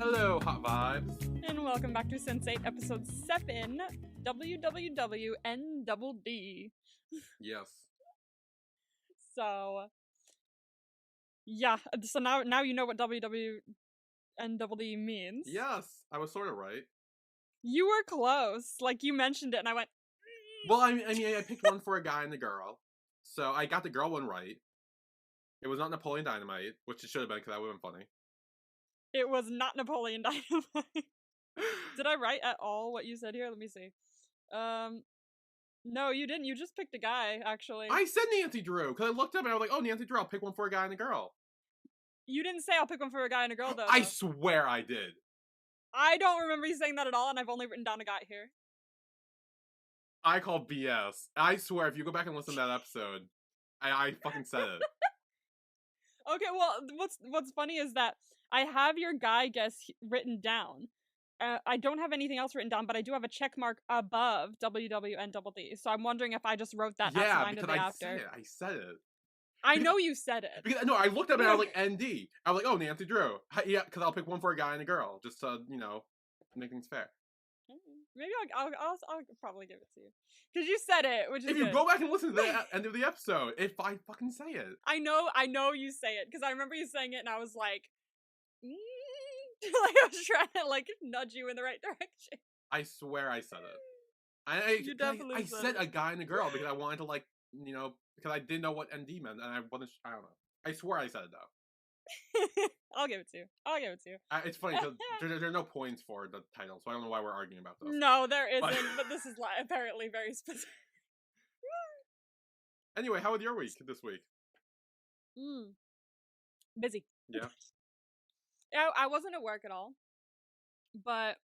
Hello, Hot Vibes. And welcome back to Sense8 Episode 7, WWWNDD. Yes. So, yeah, so now you know what WWNDD means. Yes, I was sort of right. You were close. Like, you mentioned it and I went, Well, I mean, I picked one for a guy and a girl. So I got the girl one right. It was not Napoleon Dynamite, which it should have been because that would have been funny. It was not Napoleon Dynamite. Did I write at all what you said here? Let me see. No, you didn't. You just picked a guy, actually. I said Nancy Drew because I looked up and I was like, oh, Nancy Drew, I'll pick one for a guy and a girl. You didn't say I'll pick one for a guy and a girl, though. I swear I did. I don't remember you saying that at all, and I've only written down a guy here. I call BS. I swear, if you go back and listen to that episode, I fucking said it. Okay, well, what's funny is that I have your guy guess written down. I don't have anything else written down, but I do have a check mark above WWNDD. So I'm wondering if I just wrote that Yeah, at the because after. I said it. I know you said it. Because, no, I looked up and I was like, ND. I was like, oh, Nancy Drew. Yeah, because I'll pick one for a guy and a girl, just to, make things fair. Maybe I'll probably give it to you. Because you said it, which is If you go back and listen to the end of the episode, if I fucking say it. I know you say it, because I remember you saying it and I was like, like I was trying to like nudge you in the right direction. I swear I said it. You definitely I said a guy and a girl because I wanted to because I didn't know what ND meant and I wasn't. I don't know. I swear I said it though. I'll give it to you. It's funny because there are no points for the title, so I don't know why we're arguing about this. No, there isn't, but this is apparently very specific. Anyway, how was your week this week? Busy. Yeah. I wasn't at work at all, but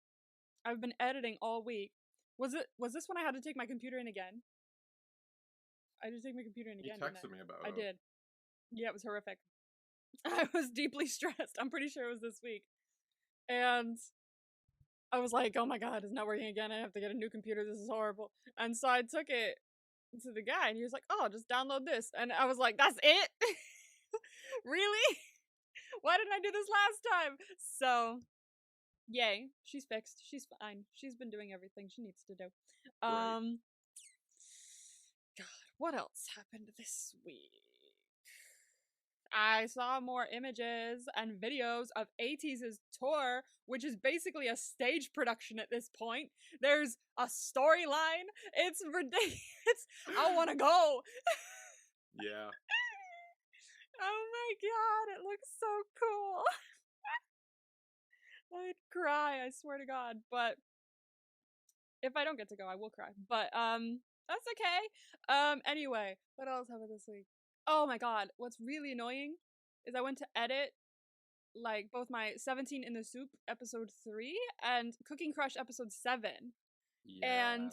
I've been editing all week. Was this when I had to take my computer in again? I had to take my computer in again. You texted me about it. I did. Yeah, it was horrific. I was deeply stressed. I'm pretty sure it was this week. And I was like, oh my god, it's not working again. I have to get a new computer. This is horrible. And so I took it to the guy and he was like, oh, just download this. And I was like, that's it? Really? Why didn't I do this last time? So, yay. She's fixed. She's fine. She's been doing everything she needs to do. God, what else happened this week? I saw more images and videos of ATEEZ's tour, which is basically a stage production at this point. There's a storyline. It's ridiculous. I want to go. Yeah. Oh my god, it looks so cool. I'd cry, I swear to god. But if I don't get to go, I will cry. But that's okay. Anyway, what else happened this week? Oh my god, what's really annoying is I went to edit like both my 17 in the Soup episode 3 and Cooking Crush episode 7. Yeah. And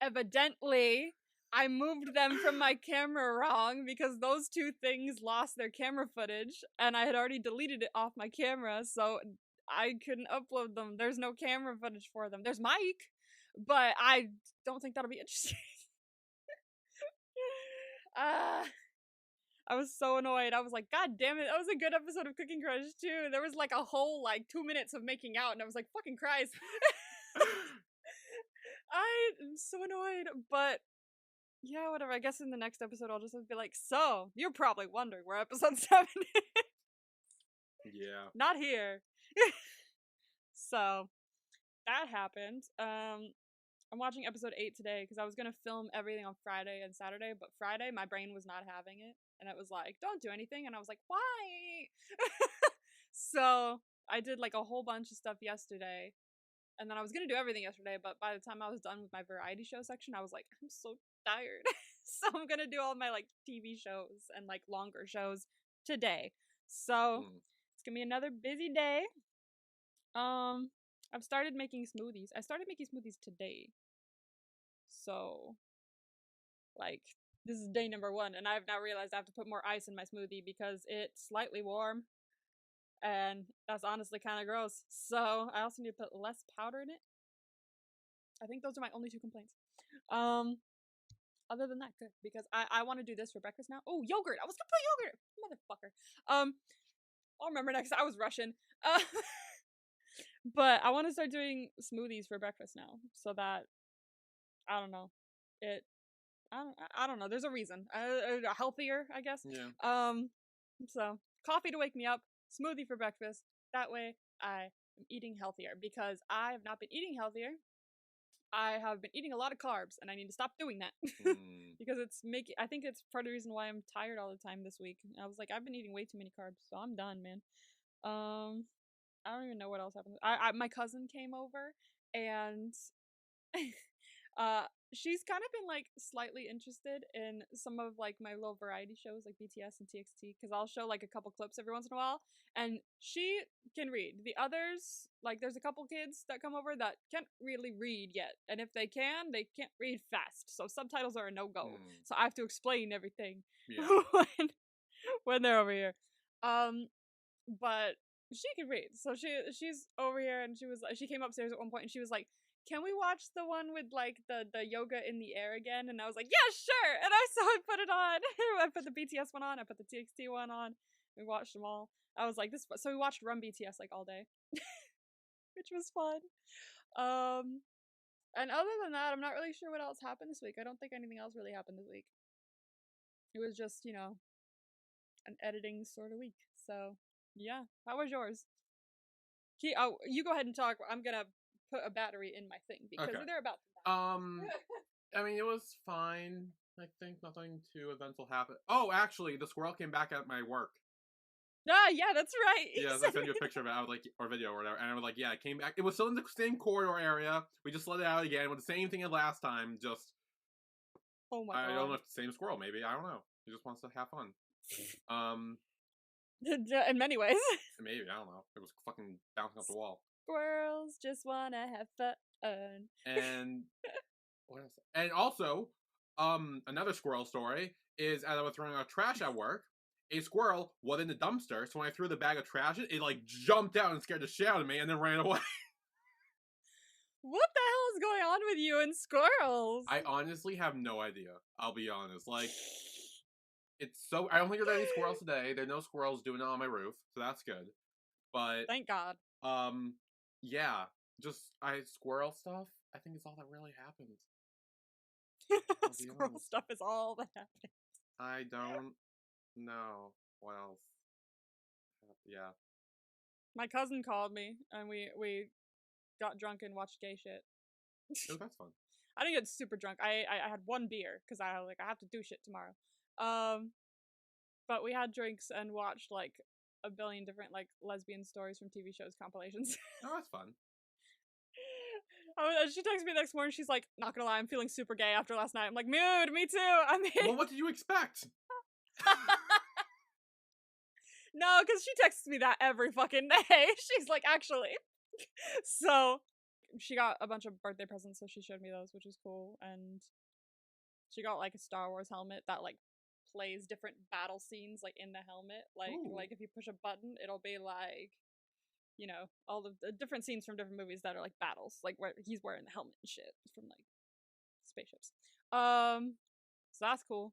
evidently I moved them from my camera wrong because those two things lost their camera footage and I had already deleted it off my camera, so I couldn't upload them. There's no camera footage for them. There's Mike, but I don't think that'll be interesting. I was so annoyed. I was like, god damn it, that was a good episode of Cooking Crush too. There was like a whole 2 minutes of making out and I was like, fucking Christ. I'm so annoyed, but yeah, whatever. I guess in the next episode I'll just be like, so, you're probably wondering where episode 7 is. Yeah. Not here. So, that happened. I'm watching episode 8 today because I was going to film everything on Friday and Saturday, but Friday my brain was not having it. And it was like, don't do anything. And I was like, why? So, I did like a whole bunch of stuff yesterday. And then I was going to do everything yesterday, but by the time I was done with my variety show section, I was like, I'm so tired. So I'm going to do all my TV shows and longer shows today. So it's going to be another busy day. I've started making smoothies. I started making smoothies today. So this is day number 1 and I've now realized I have to put more ice in my smoothie because it's slightly warm. And that's honestly kind of gross. So I also need to put less powder in it. I think those are my only 2 complaints. Other than that, good. Because I want to do this for breakfast now. Oh, yogurt! I was gonna put yogurt! Motherfucker. I'll remember next. I was Russian. But I want to start doing smoothies for breakfast now, so that I don't know, it. I don't know. There's a reason. Healthier, I guess. Yeah. So coffee to wake me up, smoothie for breakfast. That way, I am eating healthier because I have not been eating healthier. I have been eating a lot of carbs, and I need to stop doing that because it's making. I think it's part of the reason why I'm tired all the time this week. I was like, I've been eating way too many carbs, so I'm done, man. I don't even know what else happened. My cousin came over, and she's kind of been like slightly interested in some of like my little variety shows like BTS and TXT because I'll show like a couple clips every once in a while, and she can read. The others, like there's a couple kids that come over that can't really read yet, and if they can, they can't read fast, so subtitles are a no-go. So I have to explain everything when they're over here. But she can read, so she's over here, and she came upstairs at one point, and she was like, "Can we watch the one with like the yoga in the air again?" And I was like, "Yeah, sure." And I put it on. I put the BTS one on. I put the TXT one on. We watched them all. I was like, "This." So we watched Run BTS like all day, which was fun. And other than that, I'm not really sure what else happened this week. I don't think anything else really happened this week. It was just an editing sort of week. So yeah, how was yours? You go ahead and talk. I'm gonna put a battery in my thing because they're about to die. I mean, it was fine. I think nothing too eventful happened. Oh, actually, the squirrel came back at my work. Ah, yeah, that's right. Yeah, I sent you a picture of it. I was like, or video or whatever, and I was like, yeah, it came back. It was still in the same corridor area. We just let it out again with the same thing as last time. Just, oh my god. I don't know if it's the same squirrel. Maybe I don't know. He just wants to have fun. In many ways. Maybe I don't know. It was fucking bouncing off the wall. Squirrels just wanna have fun. And what else? And also, another squirrel story is as I was throwing out trash at work, a squirrel was in the dumpster. So when I threw the bag of trash, it like jumped out and scared the shit out of me, and then ran away. What the hell is going on with you and squirrels? I honestly have no idea. I'll be honest. Like, it's so. I don't think there's any squirrels today. There are no squirrels doing it on my roof, so that's good. But thank God. Yeah, just squirrel stuff. I think it's all that really happened. Squirrel stuff is all that happened. I don't know what else. Yeah. My cousin called me, and we got drunk and watched gay shit. Oh, that's fun. I didn't get super drunk. I had one beer because I have to do shit tomorrow. But we had drinks and watched like a billion different like lesbian stories from TV shows compilations. Oh, that's fun. She texted me the next morning. She's like, "Not gonna lie, I'm feeling super gay after last night." I'm like, "Mood, me too." I mean, well, what did you expect? No, because she texts me that every fucking day. She's like, actually. So she got a bunch of birthday presents, so she showed me those, which is cool. And she got like a Star Wars helmet that like plays different battle scenes like in the helmet. Like if you push a button, it'll be like, all the different scenes from different movies that are like battles, like where he's wearing the helmet and shit from like spaceships. So that's cool.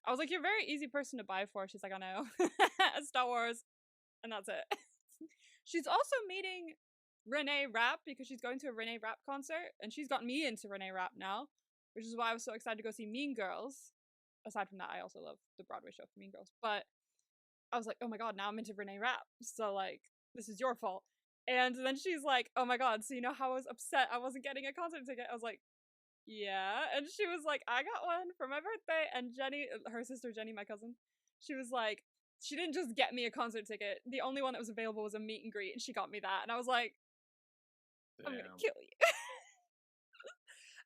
I was like, "You're a very easy person to buy for." She's like, "I know." Star Wars. And that's it. She's also meeting Renee Rapp because she's going to a Renee Rapp concert. And she's got me into Renee Rapp now, which is why I was so excited to go see Mean Girls. Aside from that, I also love the Broadway show for Mean Girls. But I was like, oh my god, now I'm into Renee Rapp. So, like, this is your fault. And then she's like, oh my god, so you know how I was upset I wasn't getting a concert ticket? I was like, yeah. And she was like, I got one for my birthday. And Jenny, her sister Jenny, my cousin, she was like, she didn't just get me a concert ticket. The only one that was available was a meet and greet, and she got me that. And I was like, I'm gonna kill you.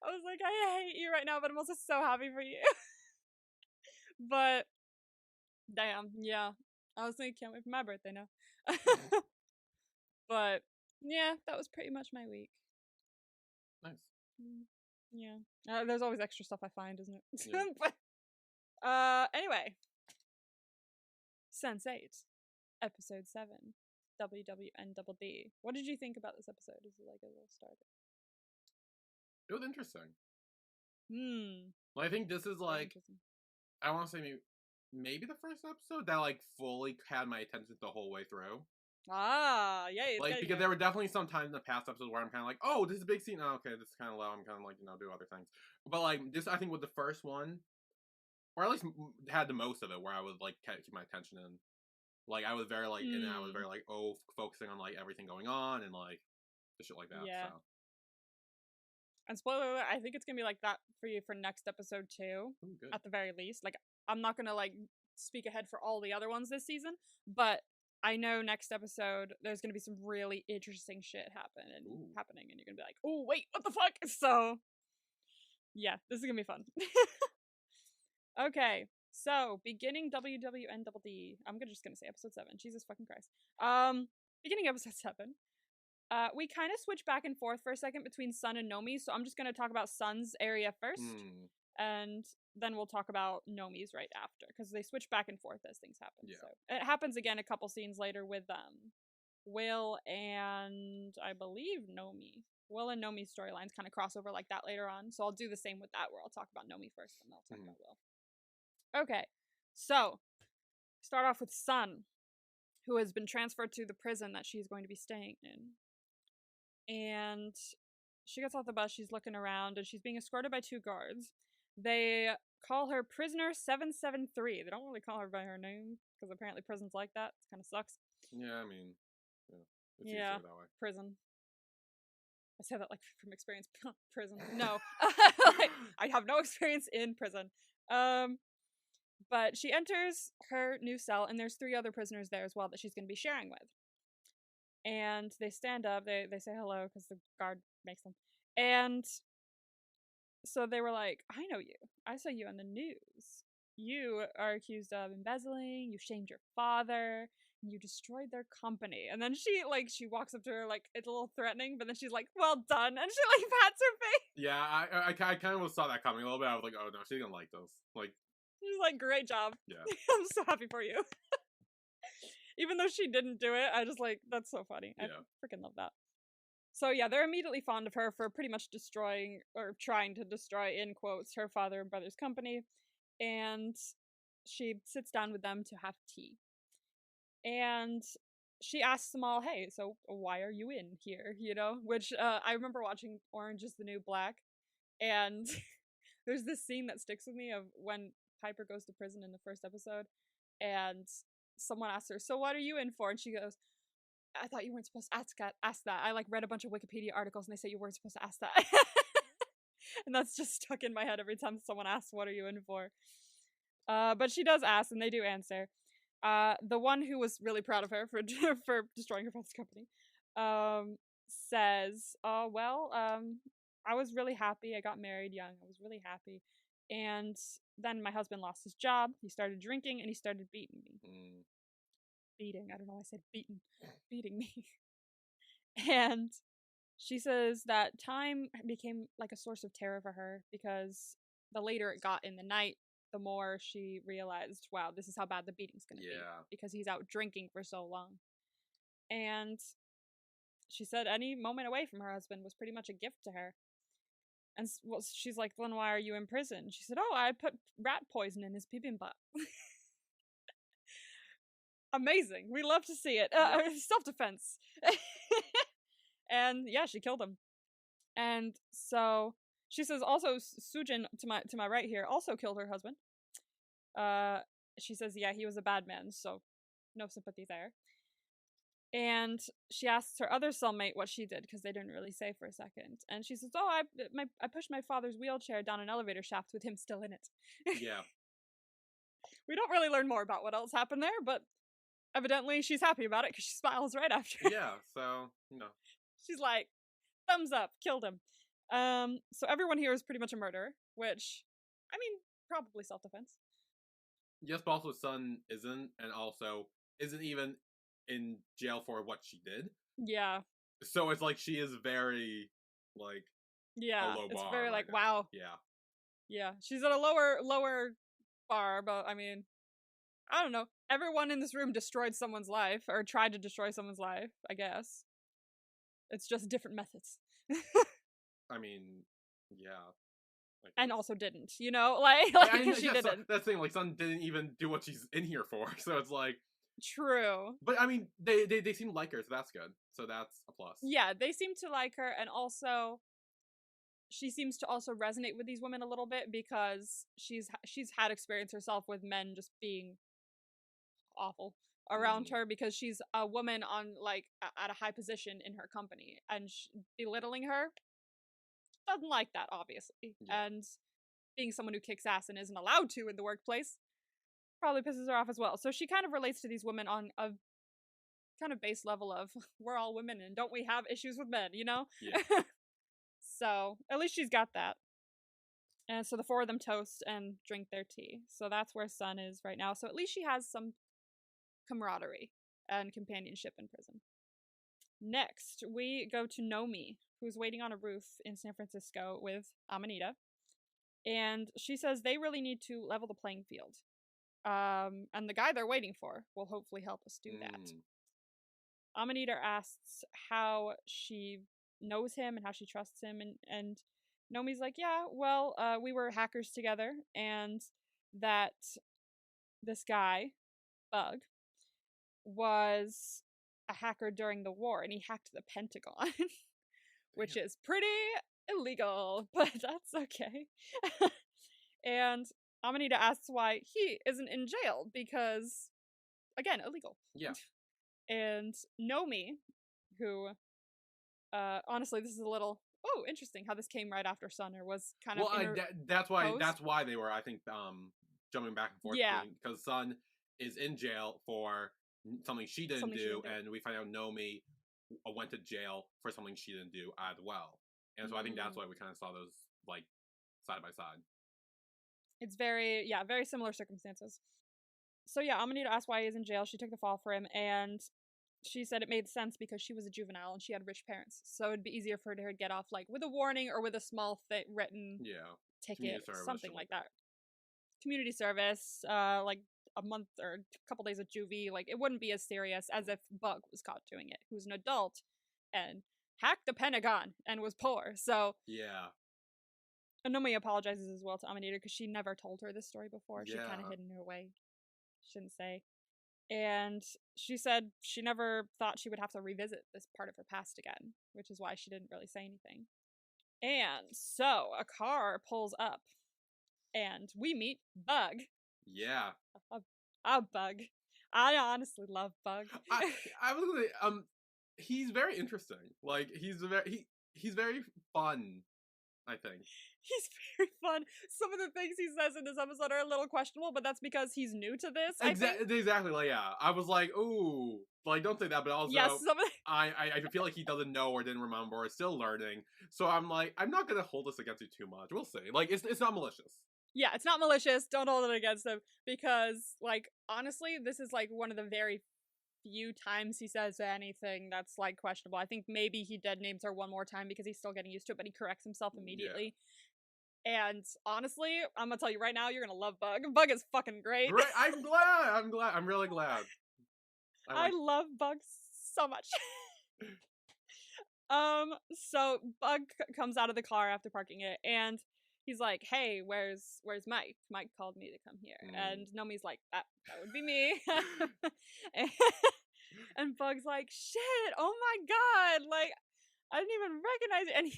I was like, I hate you right now, but I'm also so happy for you. But, damn, yeah. I was thinking, can't wait for my birthday now. But, yeah, that was pretty much my week. Nice. Yeah. There's always extra stuff I find, isn't it? Yeah. But, anyway. Sense8, episode 7, WWNDD. What did you think about this episode? Is it like a little starter? It was interesting. Well, I think this is like, I want to say maybe the first episode that like fully had my attention the whole way through. Yay, it's Like, getting because there. there were definitely some times in the past episodes where I'm kind of like, oh, this is a big scene. Oh, okay, this is kind of low. I'm kind of like, do other things. But like this, I think with the first one, or at least had the most of it, where I would like keep my attention in. Like I was very like, and I was very like, focusing on like everything going on and like the shit like that. Yeah. So. And spoiler alert, I think it's gonna be like that for you for next episode too. Ooh, good. At the very least. Like, I'm not gonna like speak ahead for all the other ones this season, but I know next episode there's gonna be some really interesting shit happening, and you're gonna be like, oh wait, what the fuck? So yeah, this is gonna be fun. Okay, so beginning WWNDD. I'm just gonna say episode 7. Jesus fucking Christ. Beginning episode 7. We kind of switch back and forth for a second between Sun and Nomi, so I'm just gonna talk about Sun's area first, and then we'll talk about Nomi's right after, because they switch back and forth as things happen. Yeah. So it happens again a couple scenes later with Will and I believe Nomi. Will and Nomi's storylines kind of cross over like that later on, so I'll do the same with that, where I'll talk about Nomi first, and then I'll talk about Will. Okay, so start off with Sun, who has been transferred to the prison that she's going to be staying in. And she gets off the bus, she's looking around, and she's being escorted by 2 guards. They call her Prisoner 773. They don't really call her by her name, because apparently prisons like that. It kind of sucks. Yeah, I mean, it's easier that way. Prison. I say that like from experience. Prison. No. Like, I have no experience in prison. But she enters her new cell, and there's 3 other prisoners there as well that she's going to be sharing with. And they stand up, they say hello, because the guard makes them. And so they were like, I know you. I saw you on the news. You are accused of embezzling, you shamed your father, and you destroyed their company. And then she walks up to her, like, it's a little threatening, but then she's like, well done, and she, like, pats her face. Yeah, I kind of saw that coming a little bit. I was like, oh no, she's gonna like this. Like, she's like, great job. Yeah. I'm so happy for you. Even though she didn't do it, I just like, that's so funny. I freaking love that. So yeah, they're immediately fond of her for pretty much destroying, or trying to destroy, in quotes, her father and brother's company. And she sits down with them to have tea. And she asks them all, hey, so why are you in here, you know? Which, I remember watching Orange is the New Black, and there's this scene that sticks with me of when Piper goes to prison in the first episode, and someone asks her, so what are you in for? And she goes, I thought you weren't supposed to ask that. I like read a bunch of Wikipedia articles and they say you weren't supposed to ask that. And that's just stuck in my head every time someone asks, what are you in for? But she does ask, and they do answer. The one who was really proud of her for destroying her father's company says, oh, well, I was really happy. I got married young. I was really happy. And then my husband lost his job. He started drinking, and he started beating me. Beating. I don't know why I said beaten. Beating me. And she says that time became like a source of terror for her, because the later it got in the night, the more she realized, wow, this is how bad the beating's gonna be, because he's out drinking for so long. And she said any moment away from her husband was pretty much a gift to her. And well, she's like, then why are you in prison? She said, oh, I put rat poison in his bibimbap. Amazing. We love to see it. Self-defense. And yeah, she killed him. And so she says also Sujin to my right here also killed her husband. She says, yeah, he was a bad man, so no sympathy there. And she asks her other cellmate what she did, because they didn't really say for a second. And she says, oh, I pushed my father's wheelchair down an elevator shaft with him still in it. Yeah. We don't really learn more about what else happened there, but evidently she's happy about it, because she smiles right after. Yeah, so, She's like, thumbs up, killed him. So everyone here is pretty much a murderer, which, I mean, probably self-defense. Yes, but also Sun isn't, and also isn't even in jail for what she did. Yeah. So it's like she is very, like, a low bar. It's very right like, now. wow. Yeah. Yeah, she's at a lower bar, but I mean, I don't know. Everyone in this room destroyed someone's life, or tried to destroy someone's life, I guess. It's just different methods. I mean, yeah. And also didn't, you know? Like she didn't. That's the thing, like, Sun didn't even do what she's in here for, so it's like... True. But I mean, they seem to like her, so that's good. So that's a plus. Yeah, they seem to like her, and also she seems to also resonate with these women a little bit because she's had experience herself with men just being awful around her because she's a woman on like at a high position in her company, and belittling her doesn't like that, obviously. Yeah. And being someone who kicks ass and isn't allowed to in the workplace probably pisses her off as well. So she kind of relates to these women on a kind of base level of we're all women and don't we have issues with men, you know? Yeah. So at least she's got that. And so the four of them toast and drink their tea. So that's where Sun is right now. So at least she has some camaraderie and companionship in prison. Next, we go to Nomi, who's waiting on a roof in San Francisco with Amanita. And she says they really need to level the playing field. And the guy they're waiting for will hopefully help us do that. Amanita asks how she knows him and how she trusts him, and Nomi's like, yeah, well, we were hackers together, and that this guy, Bug, was a hacker during the war, and he hacked the Pentagon, which is pretty illegal, but that's okay. And Amanita asks why he isn't in jail, because, again, illegal. Yeah. And Nomi, who, honestly, this is a little, interesting how this came right after Sun, or was kind of that's why they were, I think, jumping back and forth. Yeah. Because Sun is in jail for something she didn't do, and we find out Nomi went to jail for something she didn't do as well. And so I think that's why we kind of saw those, like, side by side. It's very similar circumstances. So yeah, Amanita asked why he's in jail. She took the fall for him, and she said it made sense because she was a juvenile and she had rich parents. So it'd be easier for her to get off, like, with a warning or with a small written ticket, something like that. Community service, like a month or a couple days of juvie. Like, it wouldn't be as serious as if Bug was caught doing it, who's an adult and hacked the Pentagon and was poor. So yeah. Nomi apologizes as well to Amanita because she never told her this story before. She kind of hid in her way. Shouldn't say. And she said she never thought she would have to revisit this part of her past again, which is why she didn't really say anything. And so a car pulls up, and we meet Bug. Yeah. A Bug. I honestly love Bug. I was gonna say, he's very interesting. Like, he's very fun, I think. He's very fun. Some of the things he says in this episode are a little questionable, but that's because he's new to this. Exactly. Like, yeah, I was like, ooh, like, don't say that. But also, I feel like he doesn't know or didn't remember or is still learning. So I'm like, I'm not gonna hold this against you too much. We'll see. Like, it's not malicious. Yeah, it's not malicious. Don't hold it against him because, like, honestly, this is like one of the very few times he says anything that's like questionable. I think maybe he dead names her one more time because he's still getting used to it, but he corrects himself immediately. Yeah. And honestly, I'm gonna tell you right now, you're gonna love Bug. Bug is fucking great. I'm glad. I'm really glad. I love Bug so much. So Bug comes out of the car after parking it, and he's like, "Hey, where's Mike? Mike called me to come here." And Nomi's like, "That would be me." and Bug's like, "Shit! Oh my god! Like, I didn't even recognize it." And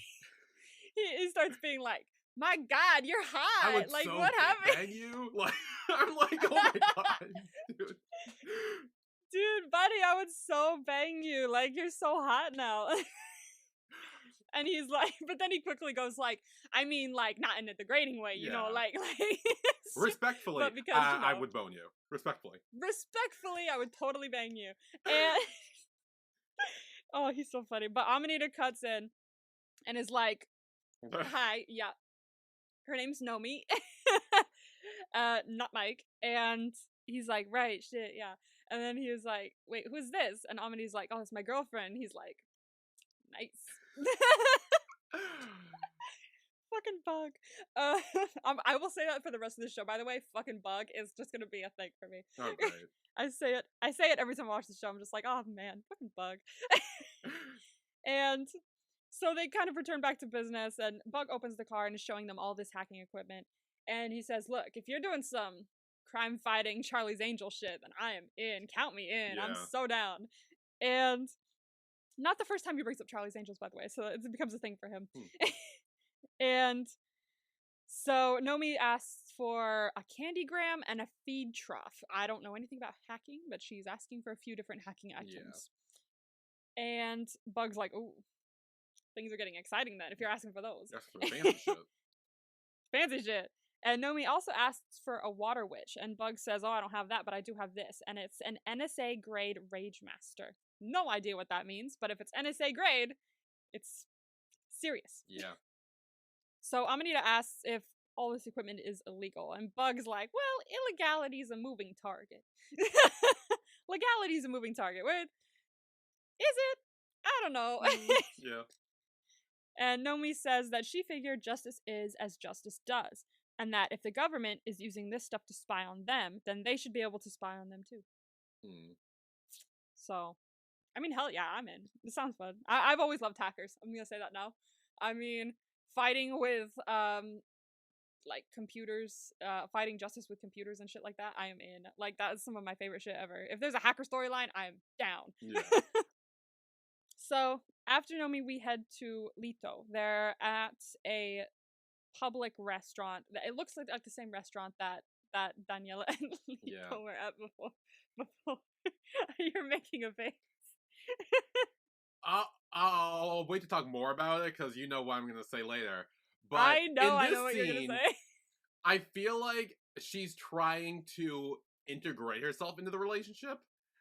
he starts being like, "My God, you're hot! I would like, so what happened?" Bang you? Like, I'm like, oh my god, dude. Dude, buddy, I would so bang you. Like, you're so hot now. And he's like, but then he quickly goes like, I mean, like, not in a degrading way, you know, like respectfully, but because, you know, I would bone you. Respectfully, I would totally bang you. And oh, he's so funny. But Amanita cuts in and is like, hi, yeah, her name's Nomi, not Mike. And he's like, right, shit, yeah. And then he was like, wait, who's this? And Amanita's like, oh, it's my girlfriend. He's like, nice. Fucking Bug. I will say that for the rest of the show, by the way. Fucking Bug is just gonna be a thing for me. Oh, great. I say it every time I watch the show. I'm just like, oh man, fucking Bug. And so they kind of return back to business, and Bug opens the car and is showing them all this hacking equipment. And he says, look, if you're doing some crime-fighting Charlie's Angel shit, then I am in. Count me in. I'm Yeah. so down. And not the first time he brings up Charlie's Angels, by the way, so it becomes a thing for him. And so Nomi asks for a candygram and a feed trough. I don't know anything about hacking, but she's asking for a few different hacking items. Yeah. And Bug's like, "Ooh, things are getting exciting then if you're asking for those." That's for fancy shit. Fancy shit. And Nomi also asks for a water witch, and Bug says, "Oh, I don't have that, but I do have this." And it's an NSA grade Rage Master. No idea what that means, but if it's NSA grade, it's serious. Yeah. So Amanita asks if all this equipment is illegal, and Bug's like, "Well, illegality is a moving target." Legality is a moving target. Wait, is it? I don't know. Yeah. And Nomi says that she figured justice is as justice does, and that if the government is using this stuff to spy on them, then they should be able to spy on them too. So, I mean, hell yeah, I'm in. It sounds fun. I've always loved hackers. I'm gonna say that now. I mean, fighting with like computers, fighting justice with computers and shit like that, I am in. Like, that is some of my favorite shit ever. If there's a hacker storyline, I'm down. Yeah. So after Nomi, we head to Lito. They're at a public restaurant. It looks like the same restaurant that Daniela and Lito were at before. You're making a face. I'll wait to talk more about it because you know what I'm going to say later. But I know what scene, you're going to say. I feel like she's trying to integrate herself into the relationship.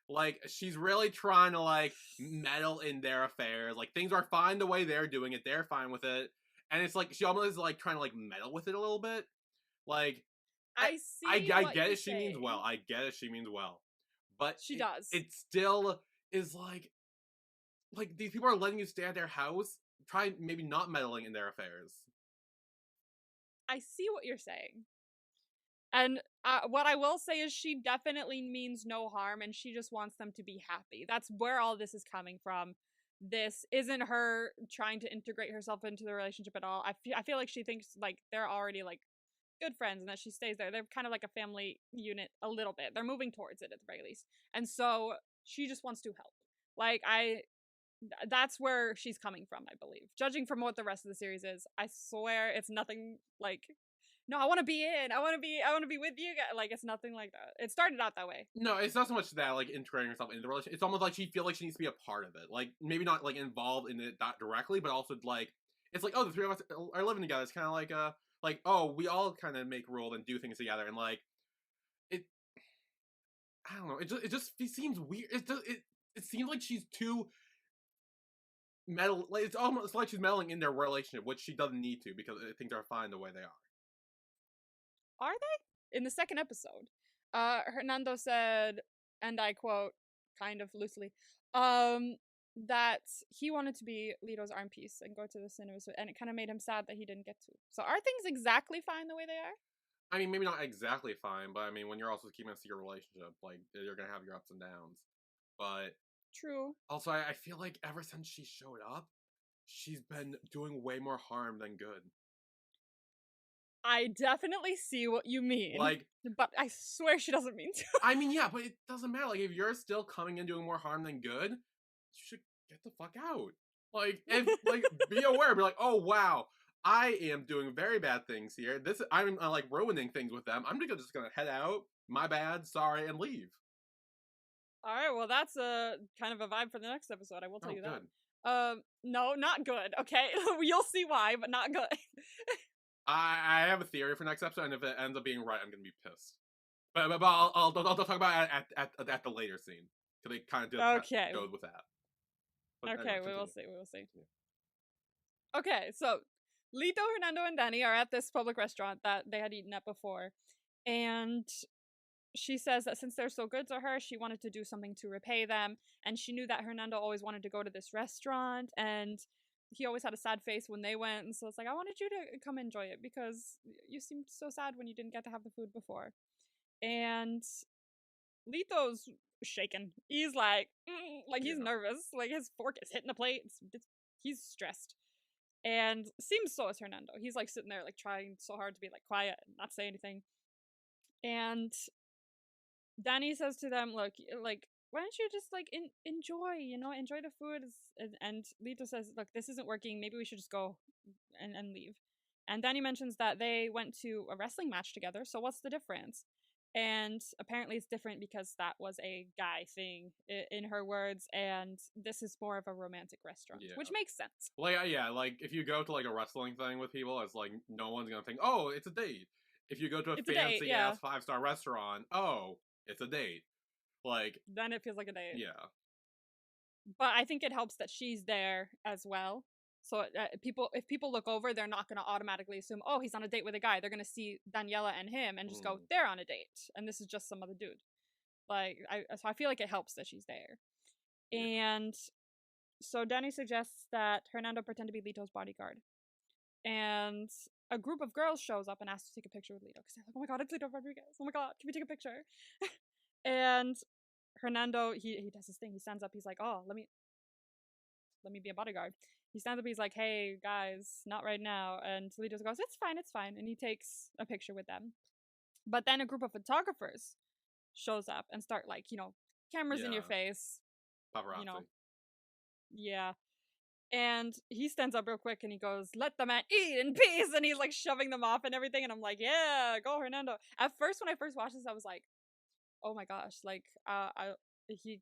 Like, she's really trying to, like, meddle in their affairs. Like, things are fine the way they're doing it. They're fine with it. And it's like, she almost is, like, trying to, like, meddle with it a little bit. Like, I get it. She means well. I get it. She means well. But she does. It still is, like, these people are letting you stay at their house. Try maybe not meddling in their affairs. I see what you're saying. And what I will say is she definitely means no harm, and she just wants them to be happy. That's where all this is coming from. This isn't her trying to integrate herself into the relationship at all. I feel like she thinks, like, they're already, like, good friends and that she stays there. They're kind of like a family unit a little bit. They're moving towards it at the very least. And so she just wants to help. Like, that's where she's coming from, I believe. Judging from what the rest of the series is, I swear it's nothing like, no, I want to be in. I want to be with you guys. Like, it's nothing like that. It started out that way. No, it's not so much that, like, integrating herself into the relationship. It's almost like she feels like she needs to be a part of it. Like, maybe not, like, involved in it that directly, but also, like, it's like, oh, the three of us are living together. It's kind of like, oh, we all kind of make rules and do things together. And, like, I don't know. It seems weird. It seems like she's too meddle. Like, it's almost like she's meddling in their relationship, which she doesn't need to because things are fine the way they are. Are they? In the second episode, Hernando said, and I quote, kind of loosely, that he wanted to be Lito's arm piece and go to the cinemas, and it kind of made him sad that he didn't get to. So are things exactly fine the way they are? I mean, maybe not exactly fine, but I mean, when you're also keeping a secret relationship, like, you're gonna have your ups and downs. But true. Also, I feel like ever since she showed up, she's been doing way more harm than good. I definitely see what you mean. Like, but I swear she doesn't mean to. I mean, yeah, but it doesn't matter. Like, if you're still coming in doing more harm than good, you should get the fuck out. Like, be aware. Be like, oh wow, I am doing very bad things here. I'm like ruining things with them. I'm just gonna head out. My bad. Sorry, and leave. All right. Well, that's a kind of a vibe for the next episode. I will tell you good. that. No, not good. Okay, you'll see why, but not good. I have a theory for next episode, and if it ends up being right, I'm gonna be pissed. But I'll talk about it at the later scene because they kind of go with that. But okay, anyway, we will see. We will see. Yeah. Okay, so Lito, Hernando, and Dani are at this public restaurant that they had eaten at before, and she says that since they're so good to her, she wanted to do something to repay them, and she knew that Hernando always wanted to go to this restaurant, and he always had a sad face when they went, and so it's like, I wanted you to come enjoy it because you seemed so sad when you didn't get to have the food before. And Lito's shaken. He's like he's nervous. Like, his fork is hitting the plate. He's stressed. And seems so is Hernando. He's like sitting there like trying so hard to be like quiet and not say anything. And Dani says to them, look, like, why don't you just, like, enjoy, enjoy the food. And Lito says, look, this isn't working. Maybe we should just go and leave. And Dani mentions that they went to a wrestling match together. So what's the difference? And apparently it's different because that was a guy thing, in her words, and this is more of a romantic restaurant, which makes sense. Like, yeah, like, if you go to, like, a wrestling thing with people, it's like, no one's gonna think, oh, it's a date. If you go to a fancy-ass 5-star restaurant, oh, it's a date. Like... Then it feels like a date. Yeah. But I think it helps that she's there as well. So if people look over, they're not going to automatically assume, oh, he's on a date with a guy. They're going to see Daniela and him and just go, they're on a date. And this is just some other dude. Like, so I feel like it helps that she's there. Yeah. And so Dani suggests that Hernando pretend to be Lito's bodyguard. And a group of girls shows up and asks to take a picture with Lito. Because they're like, oh my god, it's Lito Rodriguez. Oh my god, can we take a picture? And Hernando, he does his thing. He stands up. He's like, oh, let me be a bodyguard. He stands up. He's like, hey, guys, not right now. And Lito goes, it's fine, it's fine. And he takes a picture with them. But then a group of photographers shows up and start, like, cameras in your face. Paparazzi. Yeah. And he stands up real quick and he goes, let the man eat in peace. And he's, like, shoving them off and everything. And I'm like, yeah, go Hernando. At first, when I first watched this, I was like, oh my gosh. Like, he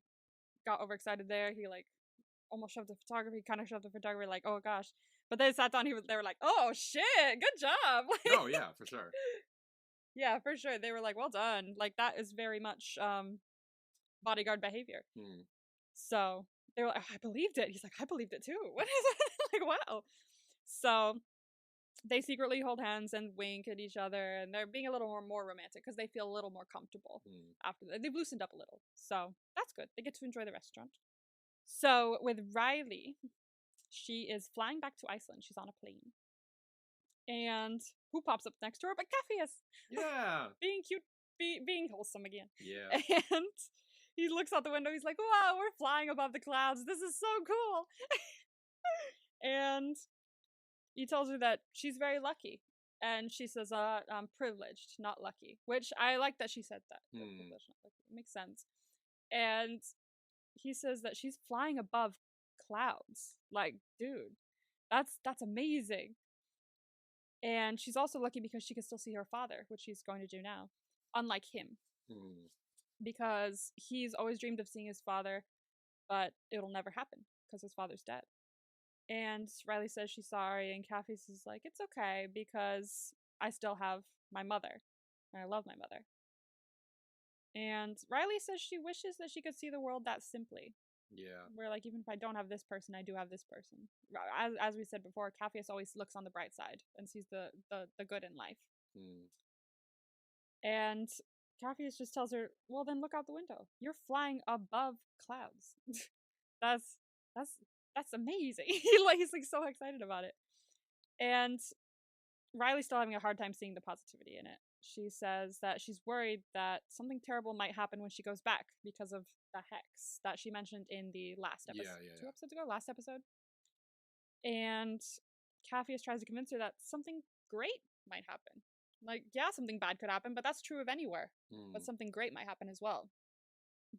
got overexcited there. He, like, almost shoved the photographer. He kind of shoved the photographer, like, oh gosh. But they sat down. They were like, oh shit, good job. Like, oh yeah, for sure. Yeah, for sure. They were like, well done. Like, that is very much bodyguard behavior. So they were like, oh, I believed it. He's like, I believed it too. What is it? Like, wow. So they secretly hold hands and wink at each other, and they're being a little more romantic because they feel a little more comfortable after that. They've loosened up a little. So that's good. They get to enjoy the restaurant. So with Riley, she is flying back to Iceland. She's on a plane. And who pops up next to her but Capheus? Yeah. Being cute, being wholesome again. Yeah. And he looks out the window. He's like, wow, we're flying above the clouds. This is so cool. And he tells her that she's very lucky. And she says, I'm privileged, not lucky. Which I like that she said that. Privileged, not lucky. It makes sense. And he says that she's flying above clouds. Like, dude, that's amazing. And she's also lucky because she can still see her father, which she's going to do now, unlike him. Because he's always dreamed of seeing his father, but it'll never happen because his father's dead. And Riley says she's sorry, and Kathy is like, it's okay because I still have my mother, and I love my mother. And Riley says she wishes that she could see the world that simply. Yeah. Where, like, even if I don't have this person, I do have this person. As we said before, Capheus always looks on the bright side and sees the good in life. And Capheus just tells her, well, then look out the window. You're flying above clouds. That's amazing. He's like so excited about it. And Riley's still having a hard time seeing the positivity in it. She says that she's worried that something terrible might happen when she goes back because of the hex that she mentioned in the last episode. 2 episodes ago? Last episode. And Capheus tries to convince her that something great might happen. Like, yeah, something bad could happen, but that's true of anywhere. But something great might happen as well.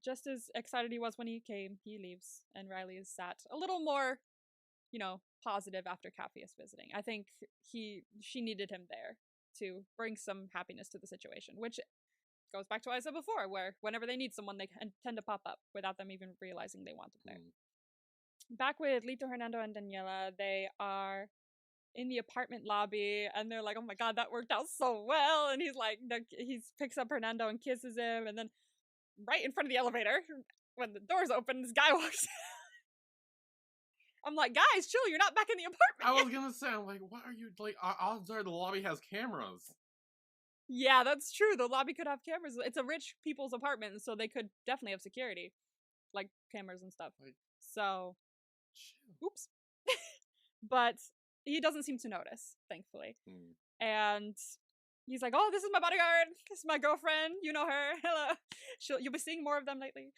Just as excited he was when he came, he leaves. And Riley is sat a little more, positive after Capheus visiting. I think she needed him there to bring some happiness to the situation, which goes back to what I said before, where whenever they need someone, they tend to pop up without them even realizing they want them there. Back with Lito, Hernando, and Daniela, they are in the apartment lobby, and they're like, oh my god, that worked out so well. And he's like, he picks up Hernando and kisses him, and then right in front of the elevator, when the doors open, this guy walks I'm like, guys, chill, you're not back in the apartment I was gonna say, I'm like, what are you, like, odds are the lobby has cameras. Yeah, that's true. The lobby could have cameras. It's a rich people's apartment, so they could definitely have security. Like, cameras and stuff. So, oops. But he doesn't seem to notice, thankfully. And he's like, oh, this is my bodyguard. This is my girlfriend. You know her. Hello. You'll be seeing more of them lately.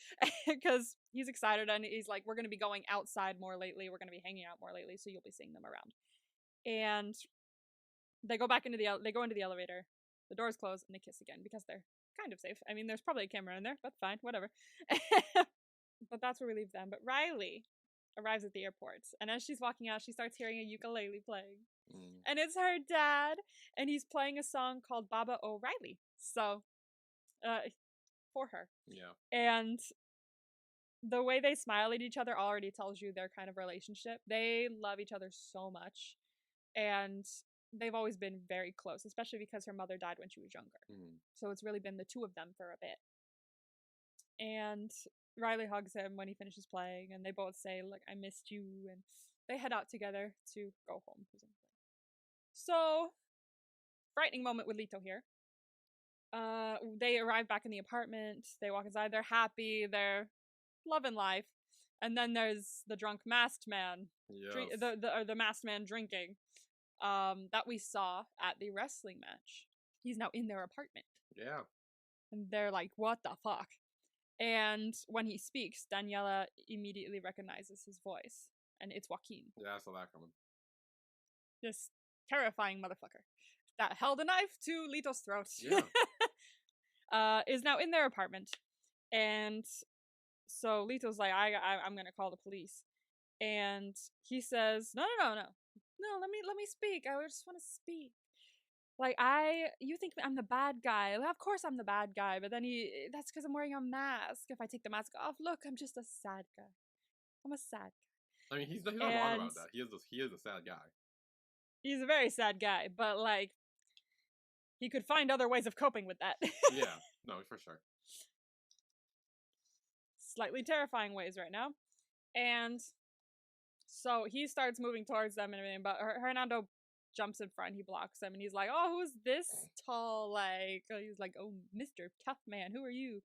Because he's excited, and he's like, we're going to be going outside more lately. We're going to be hanging out more lately, so you'll be seeing them around. And they go back into they go into the elevator. The doors close, and they kiss again because they're kind of safe. I mean, there's probably a camera in there, but fine, whatever. But that's where we leave them. But Riley arrives at the airport, and as she's walking out, she starts hearing a ukulele playing. And it's her dad, and he's playing a song called Baba O'Reilly. So, for her. Yeah. And the way they smile at each other already tells you their kind of relationship. They love each other so much, and they've always been very close, especially because her mother died when she was younger. So it's really been the two of them for a bit. And Riley hugs him when he finishes playing, and they both say, "Look, I missed you," and they head out together to go home, presumably. So, frightening moment with Lito here. They arrive back in the apartment, they walk inside, they're happy, they're loving life, and then there's the drunk masked man, Yes. the masked man drinking, that we saw at the wrestling match. He's now in their apartment. Yeah. And they're like, what the fuck? And when he speaks, Daniela immediately recognizes his voice, and it's Joaquin. Yeah, I saw that coming. This terrifying motherfucker that held a knife to Lito's throat. Yeah. Is now in their apartment, and so Lito's like, I'm gonna call the police, and he says, no, let me speak. I just want to speak. Like, you think I'm the bad guy. Of course I'm the bad guy, but then that's because I'm wearing a mask. If I take the mask off, look, I'm just a sad guy. I'm a sad guy. I mean, he's not wrong about that. He is a sad guy. He's a very sad guy, but, like, he could find other ways of coping with that. Yeah, no, for sure. Slightly terrifying ways right now. And so he starts moving towards them and everything, but Hernando jumps in front, he blocks him, and he's like, oh, who's this tall, like, he's like, oh, Mr. Tough Man, who are you?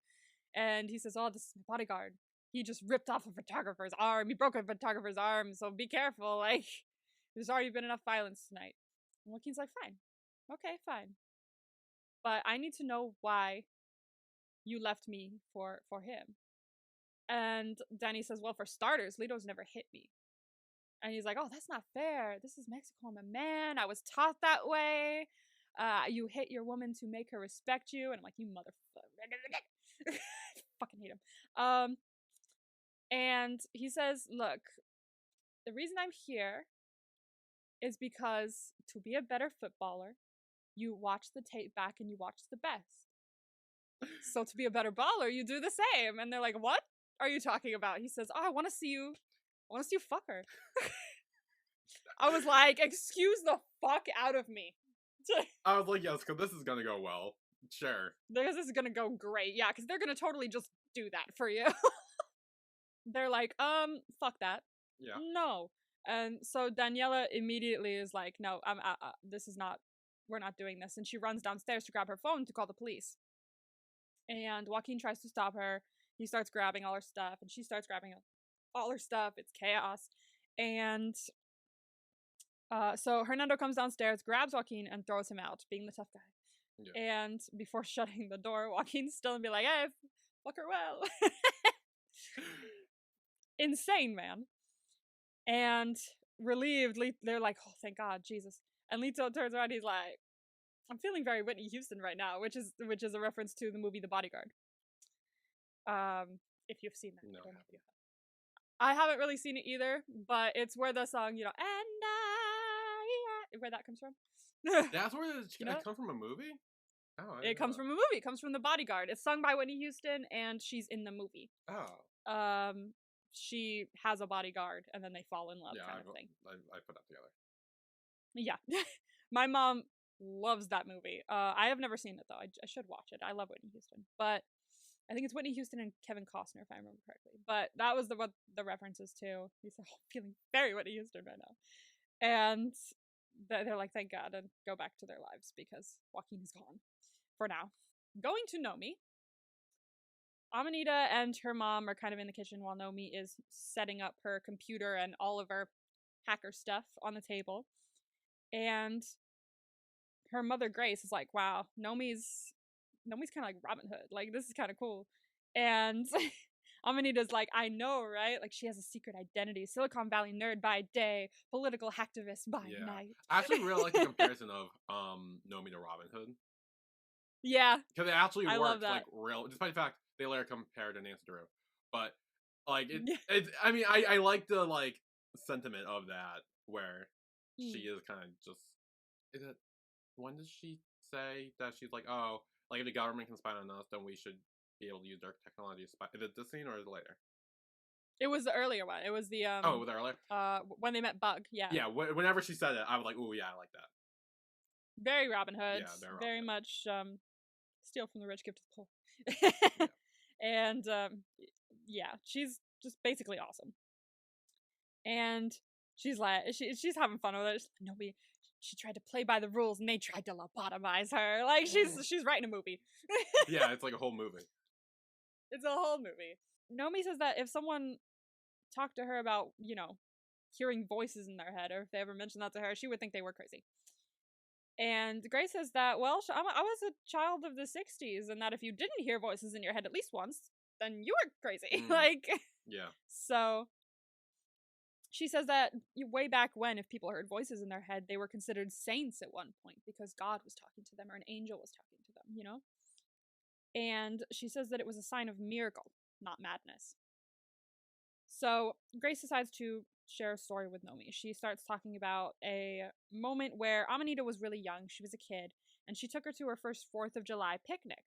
And he says, oh, this is my bodyguard. He just ripped off a photographer's arm. He broke a photographer's arm, so be careful, like, there's already been enough violence tonight. And Joaquin's like, fine. Okay, fine. But I need to know why you left me for him. And Dani says, well, for starters, Lito's never hit me. And he's like, oh, that's not fair. This is Mexico. I'm a man. I was taught that way. You hit your woman to make her respect you. And I'm like, you motherfucker. Fucking hate him. And he says, look, the reason I'm here is because to be a better footballer, you watch the tape back and you watch the best. So to be a better baller, you do the same. And they're like, what are you talking about? He says, oh, I want to see you fuck her. I was like, excuse the fuck out of me. I was like, yes, because this is gonna go well. Sure. Because this is gonna go great. Yeah, because they're gonna totally just do that for you. They're like, fuck that. Yeah. No. And so Daniela immediately is like, no, we're not doing this. And she runs downstairs to grab her phone to call the police. And Joaquin tries to stop her. He starts grabbing all her stuff, and she starts grabbing all her stuff. It's chaos. And so Hernando comes downstairs, grabs Joaquin, and throws him out, being the tough guy. Yeah. And before shutting the door, Joaquin's still and be like, hey, fuck her well. Insane, man. And relieved, they're like, oh, thank God, Jesus. And Lito turns around, he's like, I'm feeling very Whitney Houston right now, which is a reference to the movie The Bodyguard. If you've seen that. No, I don't know if you have. I haven't really seen it either, but it's where the song, and where that comes from. That's where it comes from, a movie? Oh, it comes from a movie. It comes from The Bodyguard. It's sung by Whitney Houston, and she's in the movie. Oh. She has a bodyguard, and then they fall in love, kind of thing. I put that together. Yeah. My mom loves that movie. I have never seen it, though. I should watch it. I love Whitney Houston. But I think it's Whitney Houston and Kevin Costner, if I remember correctly. But that was what the references to. He's like, feeling very Whitney Houston right now. And they're like, thank God, and go back to their lives because Joaquin is gone for now. Going to Nomi. Amanita and her mom are kind of in the kitchen while Nomi is setting up her computer and all of her hacker stuff on the table. And her mother, Grace, is like, wow, Nomi's kind of like Robin Hood. Like, this is kind of cool. And Amanita's like, I know, right? Like, she has a secret identity. Silicon Valley nerd by day, political hacktivist by night. I actually really like the comparison of Nomi to Robin Hood. Yeah, because it actually I love works that. like real, despite the fact they later compared to Nancy Drew. But like it I mean, I like the like sentiment of that where she Mm. is kind of just. Is it, when does she say that she's like, oh, like if the government can spy on us, then we should be able to use their technology to spy? Is it this scene or is it later? It was the earlier one. It was the Oh, it was earlier. when they met Bug. Yeah, Yeah, whenever she said it, I was like, ooh, yeah, I like that. very Robin Hood. Yeah, they're Very Robin Hood. much steal from the rich, give to the Yeah. poor. And yeah, she's just basically awesome. And she's like, she's having fun with it. She's like, nobody. She tried to play by the rules, and they tried to lobotomize her. Like she's writing a movie. Yeah, it's like a whole movie. It's a whole movie. Nomi says that if someone talked to her about, hearing voices in their head, or if they ever mentioned that to her, she would think they were crazy. And Grace says that, well, I was a child of the 60s, and that if you didn't hear voices in your head at least once, then you were crazy. Like, yeah. So she says that way back when, if people heard voices in their head, they were considered saints at one point because God was talking to them or an angel was talking to them, And she says that it was a sign of miracle, not madness. So Grace decides to share a story with Nomi. She starts talking about a moment where Amanita was really young. She was a kid, and she took her to her first 4th of July picnic.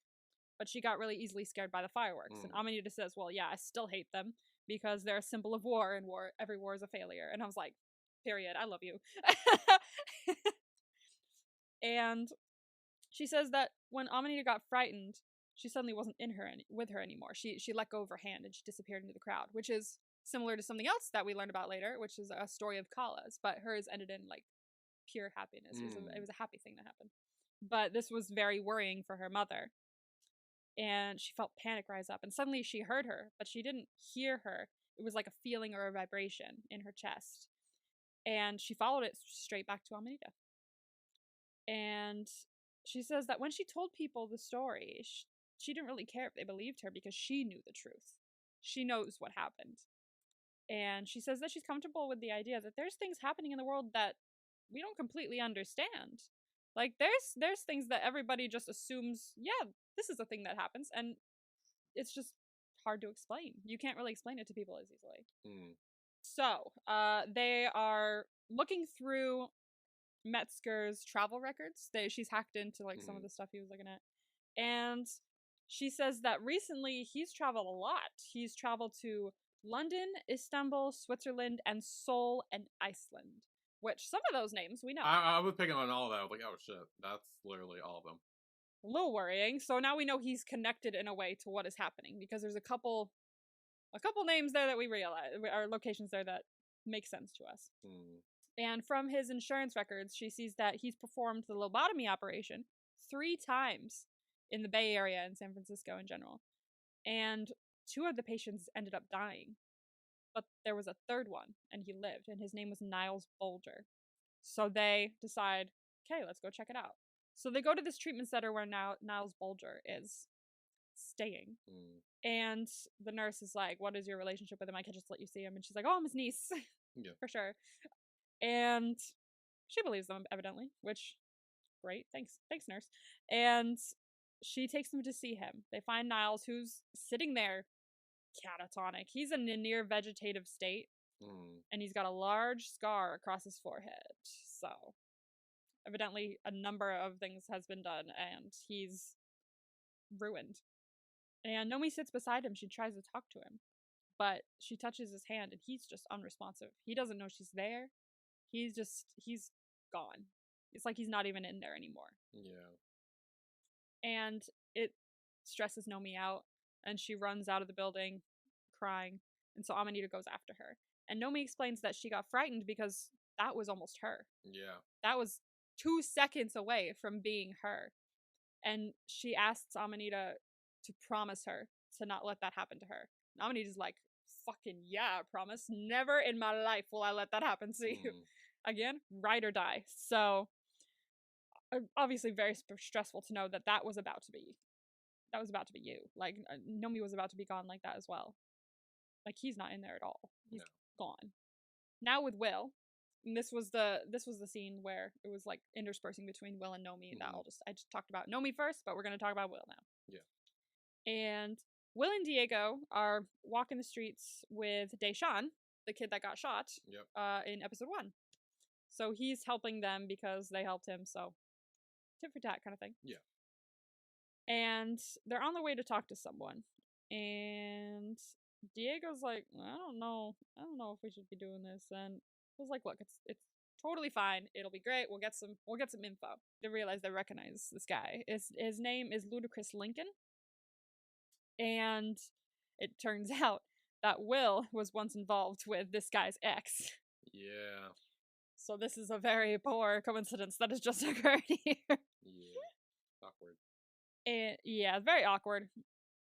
But she got really easily scared by the fireworks. And Amanita says, well, yeah, I still hate them because they're a symbol of war, and every war is a failure. And I was like, period, I love you. And she says that when Amanita got frightened, she suddenly wasn't with her anymore. She let go of her hand and she disappeared into the crowd, which is similar to something else that we learned about later, which is a story of Kala's, but hers ended in like pure happiness. It was a happy thing that happened. But this was very worrying for her mother. And she felt panic rise up, and suddenly she heard her, but she didn't hear her. It was like a feeling or a vibration in her chest. And she followed it straight back to Amanita. And she says that when she told people the story, she didn't really care if they believed her because she knew the truth. She knows what happened. And she says that she's comfortable with the idea that there's things happening in the world that we don't completely understand. Like there's things that everybody just assumes, yeah, this is a thing that happens, and it's just hard to explain. You can't really explain it to people as easily. So, they are looking through Metzger's travel records. She's hacked into like some of the stuff he was looking at. And she says that recently he's traveled a lot. He's traveled to London, Istanbul, Switzerland, and Seoul and Iceland. Which some of those names we know. I was picking on all of that. I was like, oh shit, that's literally all of them. A little worrying. So now we know he's connected in a way to what is happening because there's a couple names there that we realize are locations there that make sense to us. And from his insurance records, she sees that he's performed the lobotomy operation 3 times in the Bay Area and San Francisco in general. And 2 of the patients ended up dying. But there was a 3rd one, and he lived, and his name was Niles Bolger. So they decide, okay, let's go check it out. So they go to this treatment center where Niles Bolger is staying. And the nurse is like, what is your relationship with him? I can just let you see him. And she's like, oh, I'm his niece. Yeah. For sure. And she believes them, evidently, which, great. Thanks, nurse. And she takes them to see him. They find Niles, who's sitting there catatonic. He's in a near vegetative state, and he's got a large scar across his forehead. So, evidently, a number of things has been done, and he's ruined. And Nomi sits beside him. She tries to talk to him, but she touches his hand, and he's just unresponsive. He doesn't know she's there. He's gone. It's like he's not even in there anymore. Yeah. And it stresses Nomi out, and she runs out of the building crying. And so Amanita goes after her. And Nomi explains that she got frightened because that was almost her. Yeah. That was 2 seconds away from being her. And she asks Amanita to promise her to not let that happen to her. And Amanita's like, fucking yeah, I promise. Never in my life will I let that happen to you. Again, ride or die. So, obviously very stressful to know that was about to be you. Like, Nomi was about to be gone like that as well. Like, he's not in there at all. He's gone. Now with Will, And this was the scene where it was like interspersing between Will and Nomi. That I just talked about Nomi first, but we're gonna talk about Will now. Yeah. And Will and Diego are walking the streets with Deshawn, the kid that got shot. Yep. In episode 1. So he's helping them because they helped him. So tit for tat kind of thing. Yeah. And they're on the way to talk to someone, and Diego's like, I don't know if we should be doing this. And I was like, look, it's totally fine. It'll be great. We'll get some info. They realize they recognize this guy. His name is Ludacris Lincoln, and it turns out that Will was once involved with this guy's ex. Yeah. So this is a very poor coincidence that has just occurred here. Yeah. Awkward. Yeah, very awkward.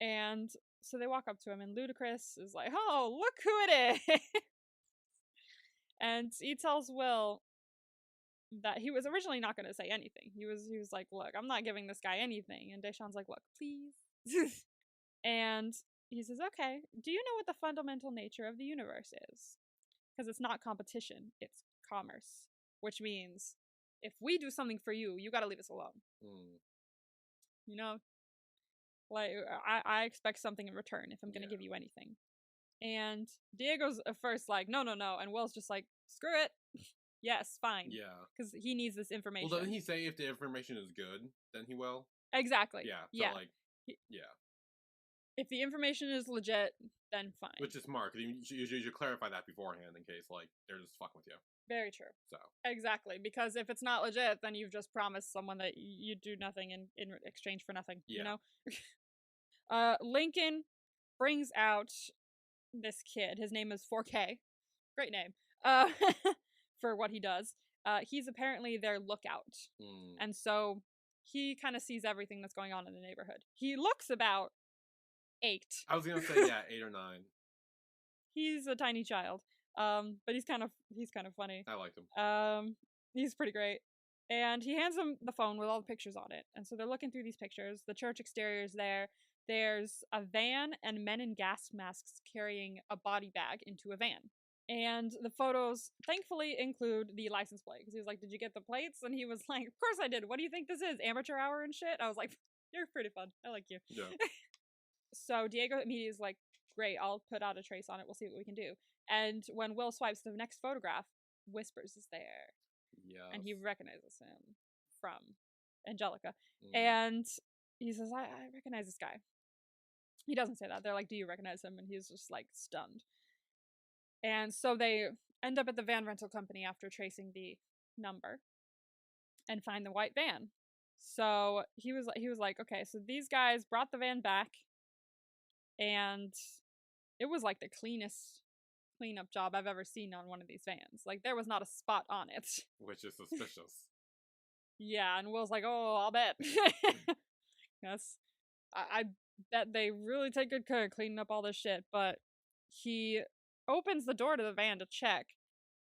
And so they walk up to him, and Ludacris is like, oh, look who it is. And he tells Will that he was originally not going to say anything. He was like, look, I'm not giving this guy anything. And Deshawn's like, look, please. And he says, okay, do you know what the fundamental nature of the universe is? Because it's not competition, it's commerce. Which means, if we do something for you, you got to leave us alone. You know? Like, I expect something in return if I'm going to give you anything. And Diego's at first like, no. And Will's just like, screw it. Yes, fine. Yeah. Because he needs this information. Well, doesn't he say if the information is good, then he will? Exactly. Yeah. So, like, yeah. If the information is legit, then fine. Which is smart, because you should clarify that beforehand in case, like, they're just fucking with you. Very true. So. Exactly. Because if it's not legit, then you've just promised someone that you do nothing in exchange for nothing. Yeah. You know? Lincoln brings out this kid. His name is 4K. Great name. For what he does. He's apparently their lookout. And so he kind of sees everything that's going on in the neighborhood. He looks about 8. I was gonna say 8 or 9. He's a tiny child. But he's kind of funny. I liked him. He's pretty great. And he hands him the phone with all the pictures on it. And so they're looking through these pictures. The church exterior is there. There's a van and men in gas masks carrying a body bag into a van. And the photos, thankfully, include the license plate. Because he was like, did you get the plates? And he was like, of course I did. What do you think this is? Amateur hour and shit? I was like, you're pretty fun. I like you. Yeah. So Diego immediately is like, great, I'll put out a trace on it. We'll see what we can do. And when Will swipes the next photograph, Whispers is there. Yeah. And he recognizes him from Angelica. And he says, I recognize this guy. He doesn't say that. They're like, do you recognize him? And he's just like stunned. And so they end up at the van rental company after tracing the number and find the white van. So he was like, okay, so these guys brought the van back, and it was like the cleanest cleanup job I've ever seen on one of these vans. Like, there was not a spot on it. Which is suspicious. Yeah, and Will's like, oh, I'll bet. Yes. I bet they really take good care of cleaning up all this shit. But he opens the door to the van to check,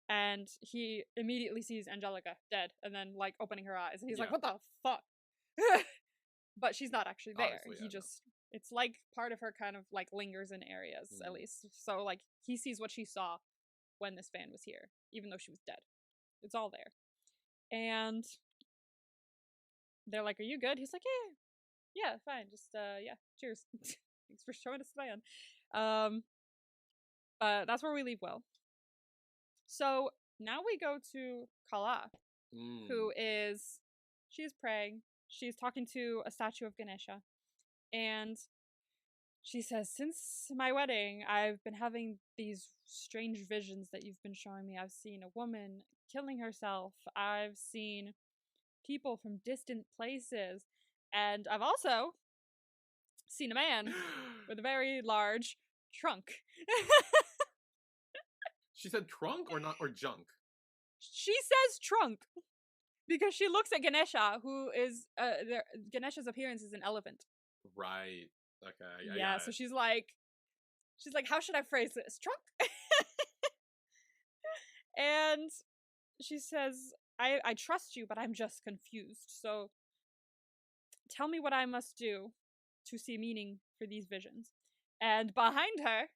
and he immediately sees Angelica dead, and then, like, opening her eyes. And he's like, what the fuck? But she's not actually there. Obviously, it's like part of her kind of, like, lingers in areas, at least. So, like, he sees what she saw when this van was here, even though she was dead. It's all there. And they're like, are you good? He's like, yeah, fine. Just, yeah, cheers. Thanks for showing us the van. But that's where we leave Will. So now we go to Kala, who is, she's praying. She's talking to a statue of Ganesha. And she says, since my wedding, I've been having these strange visions that you've been showing me. I've seen a woman killing herself. I've seen people from distant places. And I've also seen a man with a very large trunk. She said trunk or not, or junk? She says trunk. Because she looks at Ganesha, who is, Ganesha's appearance is an elephant. Right. Okay. Yeah, so she's like, how should I phrase this? Trunk? And she says, I trust you, but I'm just confused. So tell me what I must do to see meaning for these visions. And behind her,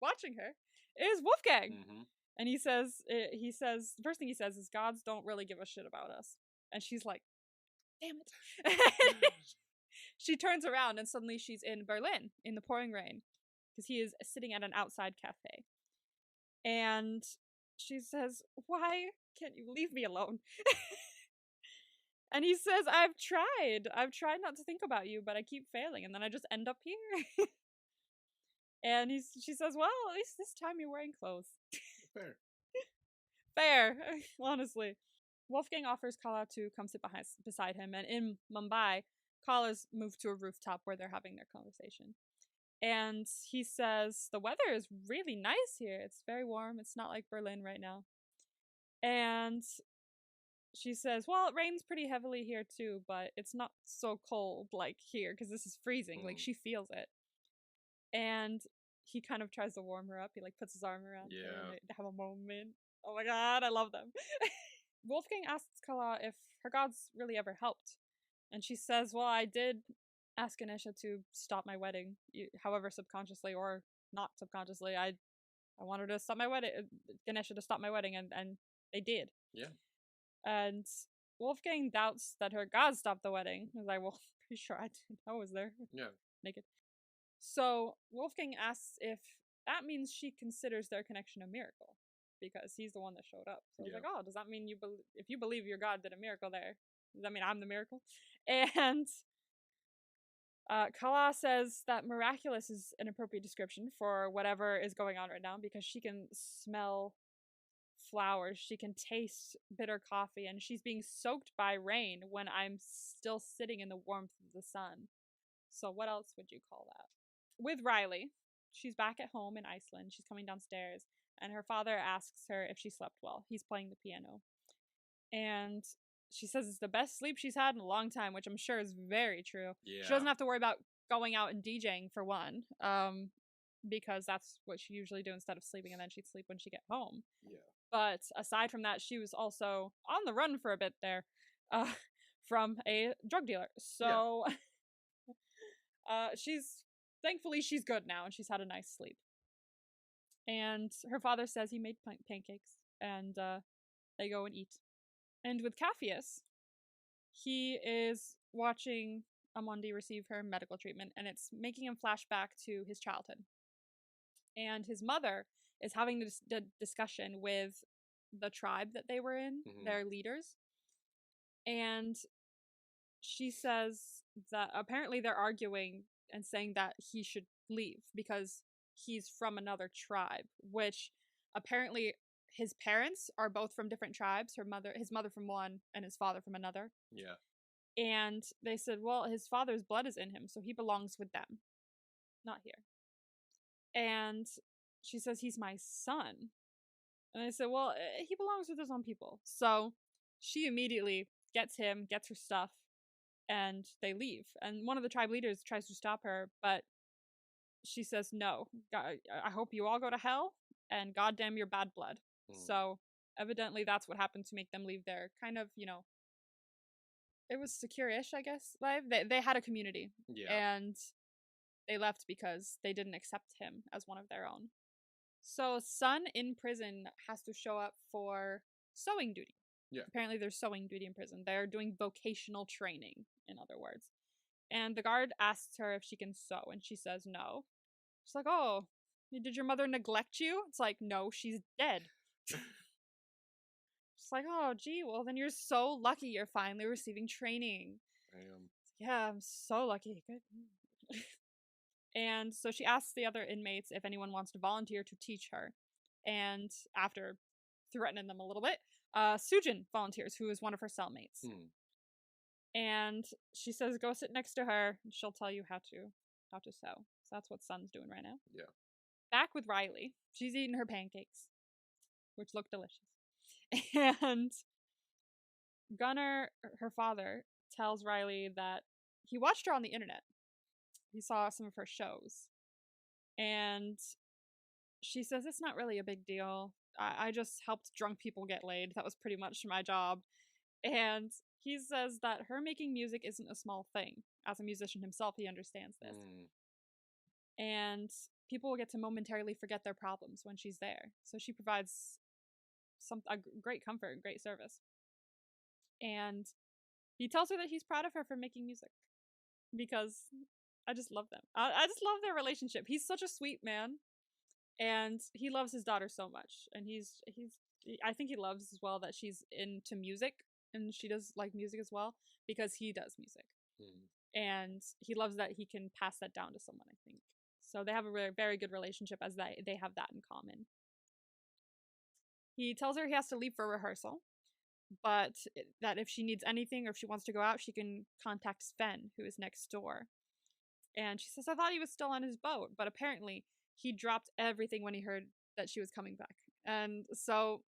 watching her, is Wolfgang. And the first thing he says is, gods don't really give a shit about us. And she's like, damn it. She turns around and suddenly she's in Berlin in the pouring rain because he is sitting at an outside cafe. And she says, why can't you leave me alone? And he says, I've tried not to think about you, but I keep failing, and then I just end up here. And she says, well, at least this time you're wearing clothes. Fair. Fair, honestly. Wolfgang offers Kala to come sit beside him, and in Mumbai, Kala's moved to a rooftop where they're having their conversation. And he says, the weather is really nice here. It's very warm. It's not like Berlin right now. And she says, well, it rains pretty heavily here too, but it's not so cold like here because this is freezing. Like, she feels it. And he kind of tries to warm her up. He like puts his arm around her and they have a moment. Oh my god, I love them. Wolfgang asks Kala if her gods really ever helped. And she says, well, I did ask Ganesha to stop my wedding. However, subconsciously or not subconsciously, I wanted to stop my wedding, Ganesha to stop my wedding, and they did. Yeah. And Wolfgang doubts that her gods stopped the wedding. He's like, well, pretty sure I did. I was there. Yeah. Naked. So Wolfgang asks if that means she considers their connection a miracle, because he's the one that showed up. So he's like, oh, does that mean if you believe your god did a miracle there, does that mean I'm the miracle? And Kala says that miraculous is an appropriate description for whatever is going on right now, because she can smell flowers, she can taste bitter coffee, and she's being soaked by rain when I'm still sitting in the warmth of the sun. So what else would you call that? With Riley, she's back at home in Iceland. She's coming downstairs, and her father asks her if she slept well. He's playing the piano. And she says it's the best sleep she's had in a long time, which I'm sure is very true. Yeah. She doesn't have to worry about going out and DJing, for one, because that's what she usually do instead of sleeping, and then she'd sleep when she get home. Yeah. But aside from that, she was also on the run for a bit there from a drug dealer. So thankfully she's good now, and she's had a nice sleep. And her father says he made pancakes, and they go and eat. And with Capheus, he is watching Amundi receive her medical treatment, and it's making him flashback to his childhood. And his mother is having this discussion with the tribe that they were in, their leaders. And she says that apparently they're arguing and saying that he should leave because he's from another tribe, which apparently his parents are both from different tribes. His mother from one and his father from another. Yeah. And they said, well, his father's blood is in him, so he belongs with them, not here. And she says, he's my son. And I said, well, he belongs with his own people. So she immediately gets him, gets her stuff, and they leave. And one of the tribe leaders tries to stop her, but she says, no, I hope you all go to hell, and goddamn your bad blood. So evidently that's what happened to make them leave their kind of, it was secure-ish, I guess, life. They had a community. Yeah. And they left because they didn't accept him as one of their own. So Sun in prison has to show up for sewing duty. Yeah. Apparently there's sewing duty in prison. They're doing vocational training, in other words. And the guard asks her if she can sew, and she says no. She's like, oh, did your mother neglect you? It's like, no, she's dead. It's like, oh, gee, well, then you're so lucky you're finally receiving training. I am. Yeah, I'm so lucky. Good. And so she asks the other inmates if anyone wants to volunteer to teach her. And after threatening them a little bit, Sujin volunteers, who is one of her cellmates. And she says, go sit next to her, and she'll tell you how to sew. So that's what Sun's doing right now. Yeah. Back with Riley. She's eating her pancakes, which look delicious. And Gunnar, her father, tells Riley that he watched her on the internet. He saw some of her shows. And she says, it's not really a big deal. I just helped drunk people get laid. That was pretty much my job. And he says that her making music isn't a small thing. As a musician himself, he understands this. And people will get to momentarily forget their problems when she's there. So she provides great comfort and great service. And he tells her that he's proud of her for making music, because I just love them. I just love their relationship. He's such a sweet man, and he loves his daughter so much. And I think he loves as well that she's into music, and she does like music as well, because he does music. And he loves that he can pass that down to someone, I think. So they have a very, very good relationship, as they have that in common. He tells her he has to leave for rehearsal, but that if she needs anything or if she wants to go out, she can contact Sven, who is next door. And she says, I thought he was still on his boat, but apparently he dropped everything when he heard that she was coming back. And so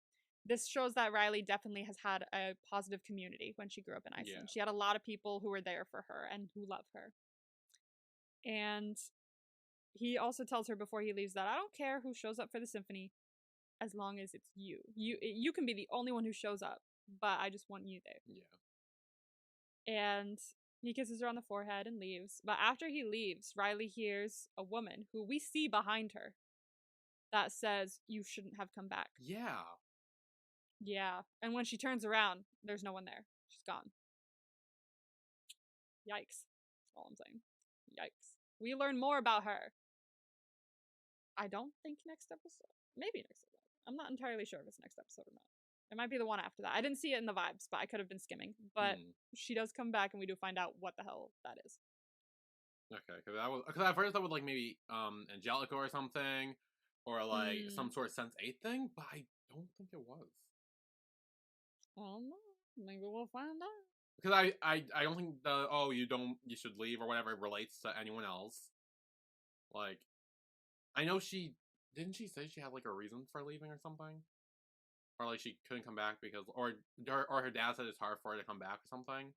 this shows that Riley definitely has had a positive community when she grew up in Iceland. Yeah. She had a lot of people who were there for her and who love her. And he also tells her before he leaves that I don't care who shows up for the symphony as long as it's you. You can be the only one who shows up, but I just want you there. Yeah. And he kisses her on the forehead and leaves. But after he leaves, Riley hears a woman who we see behind her that says, you shouldn't have come back. Yeah. Yeah. And when she turns around, there's no one there. She's gone. Yikes. That's all I'm saying. Yikes. We learn more about her. I don't think next episode. Maybe next episode. I'm not entirely sure if it's next episode or not. It might be the one after that. I didn't see it in the vibes, but I could have been skimming. But she does come back, and we do find out what the hell that is. Okay, because at first I would like maybe Angelica or something, or like some sort of Sense8 thing, but I don't think it was. I don't know. Maybe we'll find out. Because I don't think you should leave or whatever relates to anyone else. Like, I know didn't she say she had like a reason for leaving or something? Or like she couldn't come back because, or her dad said it's hard for her to come back or something?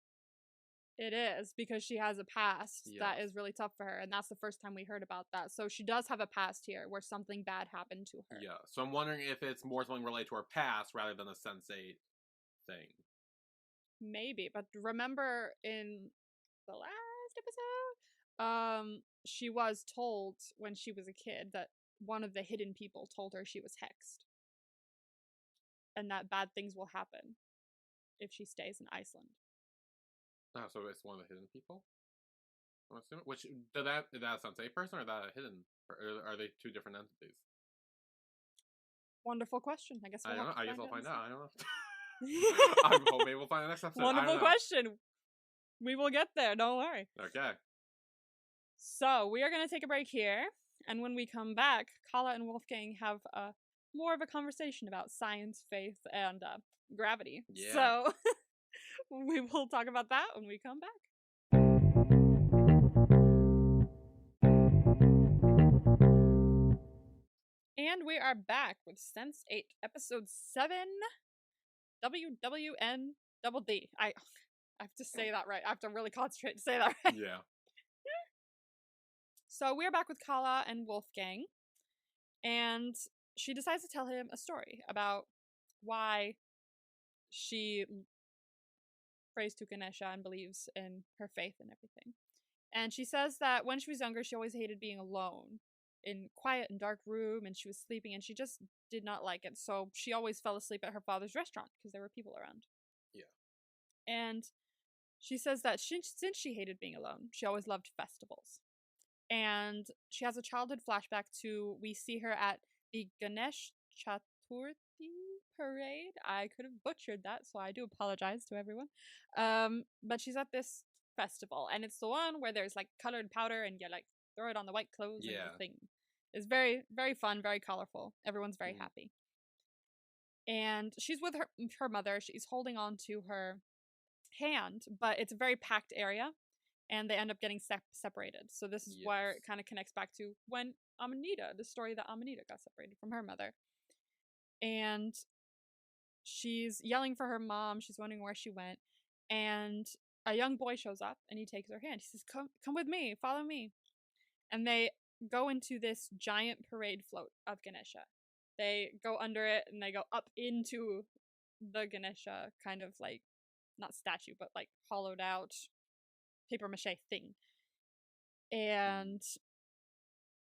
It is, because she has a past that is really tough for her, and that's the first time we heard about that. So she does have a past here where something bad happened to her. Yeah, so I'm wondering if it's more something related to her past rather than a Sense8 thing. Maybe, but remember in the last episode, she was told when she was a kid that one of the hidden people told her she was hexed. And that bad things will happen if she stays in Iceland. Oh, so it's one of the hidden people? I'm assuming. Which, is that a Sense8 person or that a hidden? Or are they two different entities? Wonderful question. I guess we'll I guess I'll find out. I don't know. I'm hoping we'll find the next episode. Wonderful question. We will get there. Don't worry. Okay. So we are going to take a break here. And when we come back, Kala and Wolfgang have more of a conversation about science, faith, and gravity. Yeah. So we will talk about that when we come back. And we are back with Sense8, episode 7, WWN double D. I have to say that right. I have to really concentrate to say that right. Yeah. So we're back with Kala and Wolfgang, and she decides to tell him a story about why she prays to Ganesha and believes in her faith and everything. And she says that when she was younger, she always hated being alone in quiet and dark room, and she was sleeping, and she just did not like it. So she always fell asleep at her father's restaurant because there were people around. Yeah. And she says that since she hated being alone, she always loved festivals. And she has a childhood flashback to, we see her at the Ganesh Chaturthi parade. I could have butchered that, so I do apologize to everyone. But she's at this festival, and it's the one where there's like colored powder and you like throw it on the white clothes and everything. It's very, very fun, very colorful. Everyone's very happy. And she's with her mother. She's holding on to her hand, but it's a very packed area. And they end up getting separated. So this is where it kind of connects back to when Amanita, the story that Amanita got separated from her mother. And she's yelling for her mom. She's wondering where she went. And a young boy shows up and he takes her hand. He says, come with me, follow me. And they go into this giant parade float of Ganesha. They go under it and they go up into the Ganesha kind of like, not statue, but like hollowed out paper mache thing. And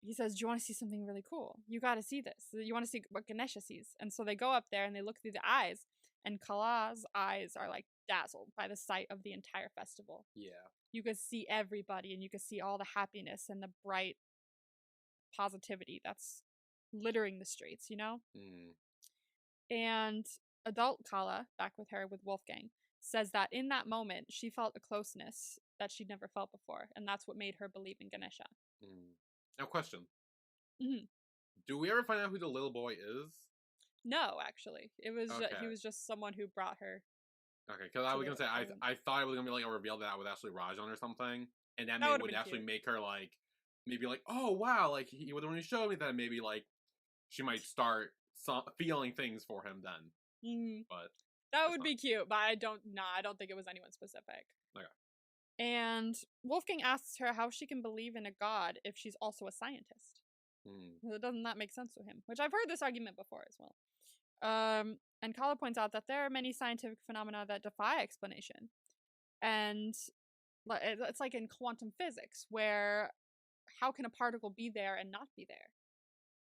he says, do you want to see something really cool? You got to see this. You want to see what Ganesha sees. And so they go up there and they look through the eyes, and Kala's eyes are like dazzled by the sight of the entire festival. Yeah. You could see everybody, and you could see all the happiness and the bright positivity that's littering the streets, you know? Mm. And adult Kala, back with her with Wolfgang, says that in that moment she felt a closeness that she'd never felt before, and that's what made her believe in Ganesha. Mm. Now, question. Mm-hmm. Do we ever find out who the little boy is? No, actually. It was Okay. he was just someone who brought her. Okay, because I was going to say, I thought it was going to be like a reveal that was actually Rajan or something, and that would actually cute. make her like, maybe like, oh wow, like he would only show me that, maybe like she might start feeling things for him then. Mm. But that would be cute, but I don't think it was anyone specific. Okay. And Wolfgang asks her how she can believe in a god if she's also a scientist. Doesn't that make sense to him? Which I've heard this argument before as well. And Kala points out that there are many scientific phenomena that defy explanation. And it's like in quantum physics, where how can a particle be there and not be there?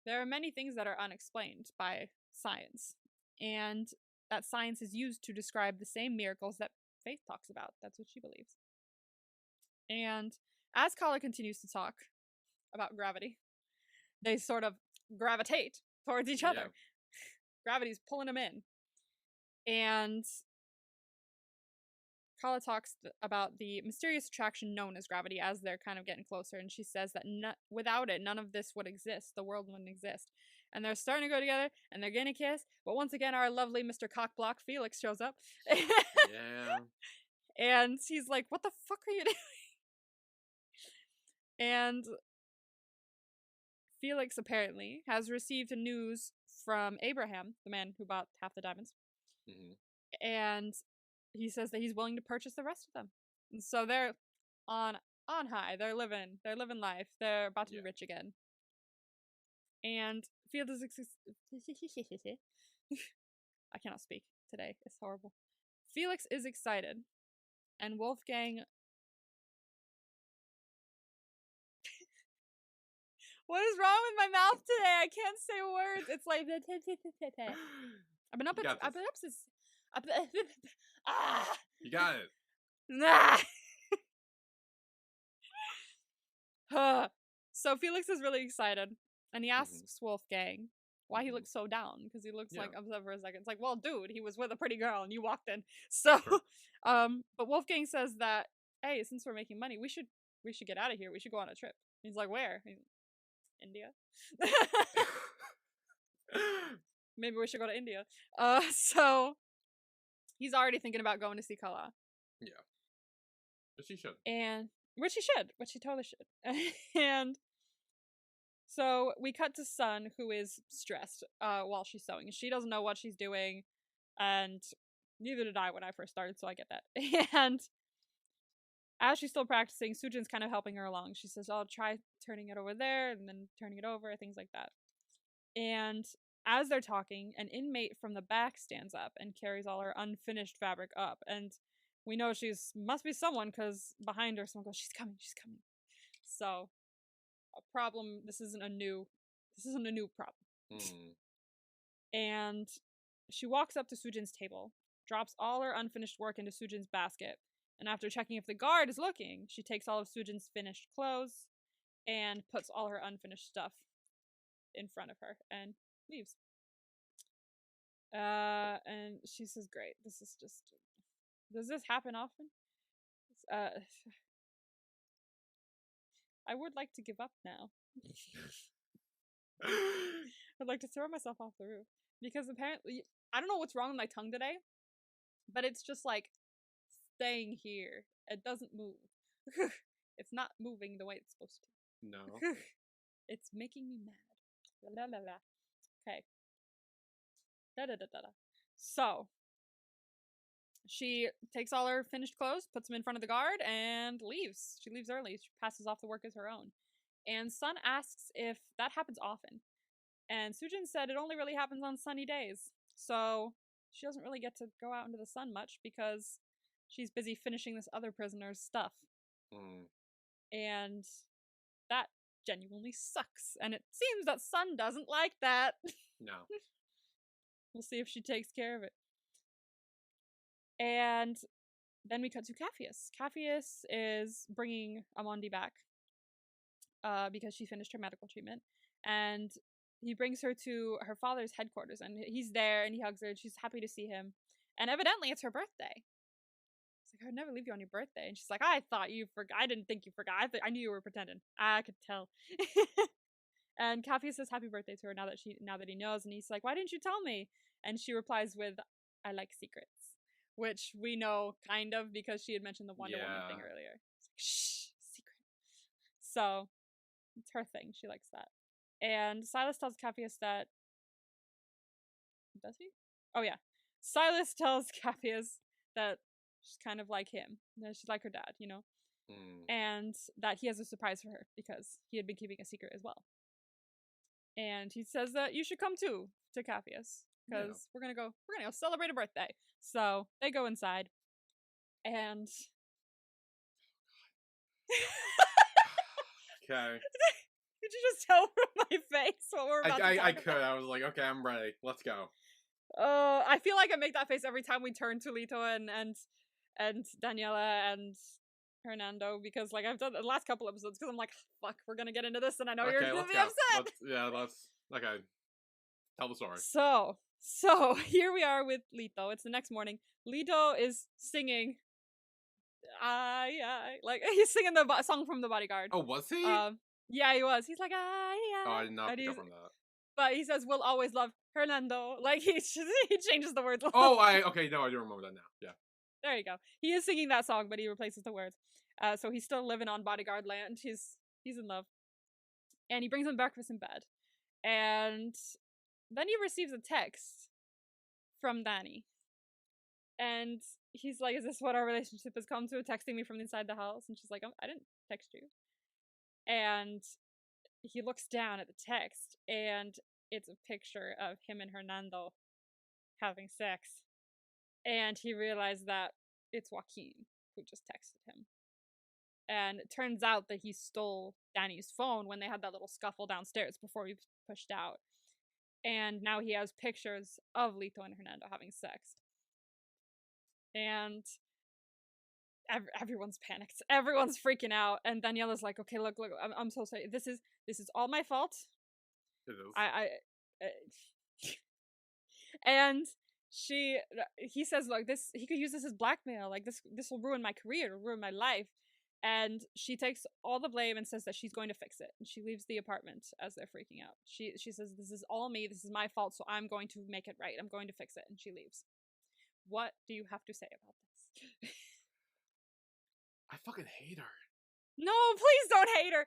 There are many things that are unexplained by science, and that science is used to describe the same miracles that faith talks about. That's what she believes. And as Kala continues to talk about gravity, they sort of gravitate towards each other. Gravity's pulling them in. And Kala talks about the mysterious attraction known as gravity as they're kind of getting closer. And she says that without it, none of this would exist. The world wouldn't exist. And they're starting to go together, and they're going to kiss. But once again, our lovely Mr. Cockblock Felix shows up. Yeah. And he's like, what the fuck are you doing? And Felix apparently has received news from Abraham, the man who bought half the diamonds. Mm-hmm. And he says that he's willing to purchase the rest of them. And so they're on high. They're living life. They're about to be rich again. And Felix is I cannot speak today. It's horrible. Felix is excited. And Wolfgang What is wrong with my mouth today? I can't say words. It's like I've been up since You got it. So Felix is really excited, and he asks Wolfgang why he looks so down, because he looks like upset for a second. It's like, well, dude, he was with a pretty girl and you walked in. So but Wolfgang says that, hey, since we're making money, we should get out of here. We should go on a trip. He's like, where? India. Maybe we should go to India. So he's already thinking about going to see Kala. Yeah. Which he should. Which he totally should. And so we cut to Sun, who is stressed while she's sewing. She doesn't know what she's doing, and neither did I when I first started, so I get that. And as she's still practicing, Sujin's kind of helping her along. She says, I'll try turning it over there, and then turning it over, things like that. And as they're talking, an inmate from the back stands up and carries all her unfinished fabric up. And we know must be someone, because behind her, someone goes, she's coming. So, a problem, this isn't a new problem. And she walks up to Sujin's table, drops all her unfinished work into Sujin's basket, and after checking if the guard is looking, she takes all of Sujin's finished clothes and puts all her unfinished stuff in front of her and leaves. And she says, great, this is just... Does this happen often? I would like to give up now. I'd like to throw myself off the roof. Because apparently, I don't know what's wrong with my tongue today, but it's just like staying here. It doesn't move. It's not moving the way it's supposed to. No. It's making me mad. La la la. Okay. Da da da da da. So, she takes all her finished clothes, puts them in front of the guard, and leaves. She leaves early. She passes off the work as her own. And Sun asks if that happens often. And Sujin said it only really happens on sunny days. So she doesn't really get to go out into the sun much because she's busy finishing this other prisoner's stuff. And that genuinely sucks. And it seems that Sun doesn't like that. No. We'll see if she takes care of it. And then we cut to Capheus. Capheus is bringing Amondi back because she finished her medical treatment. And he brings her to her father's headquarters. And he's there and he hugs her. And she's happy to see him. And evidently it's her birthday. He's like, I would never leave you on your birthday. And she's like, I thought you forgot. I didn't think you forgot. I knew you were pretending. I could tell. And Capheus says happy birthday to her now that he knows. And he's like, why didn't you tell me? And she replies with, I like secrets. Which we know kind of because she had mentioned the Wonder Woman thing earlier. It's like, shh, secret. So it's her thing. She likes that. And Silas tells Capheus that. Does he? Oh yeah. Silas tells Capheus that she's kind of like him. That she's like her dad, you know? And that he has a surprise for her because he had been keeping a secret as well. And he says that you should come too to Capheus because we're gonna go celebrate a birthday. So they go inside, and okay. Did you just tell from my face what we're about to talk I about? could. I was like, okay, I'm ready. Let's go. I feel like I make that face every time we turn to Lito and Daniela and Hernando because like I've done the last couple episodes because I'm like, fuck, we're gonna get into this and I know you're gonna be upset. Let's okay. Tell the story. So here we are with Lito. It's the next morning. Lito is singing. Like he's singing the song from The Bodyguard. Oh, was he? Yeah, he was. He's like Oh, I did not pick up on that. But he says, "We'll always love Hernando." Like he changes the words. Oh, okay. No, I do remember that now. Yeah. There you go. He is singing that song, but he replaces the words. So he's still living on bodyguard land. He's in love, and he brings him breakfast in bed, and then he receives a text from Dani, and he's like, "Is this what our relationship has come to? Texting me from inside the house?" And she's like, "I didn't text you." And he looks down at the text, and it's a picture of him and Hernando having sex. And he realized that it's Joaquin who just texted him. And it turns out that he stole Dani's phone when they had that little scuffle downstairs before he pushed out. And now he has pictures of Lito and Hernando having sex. And everyone's panicked. Everyone's freaking out. And Daniela's like, okay, look, I'm so sorry. This is all my fault. It is. And he says, look, he could use this as blackmail. Like this will ruin my career, it'll ruin my life. And she takes all the blame and says that she's going to fix it. And she leaves the apartment as they're freaking out. She says, this is all me. This is my fault. So I'm going to make it right. I'm going to fix it. And she leaves. What do you have to say about this? I fucking hate her. No, please don't hate her.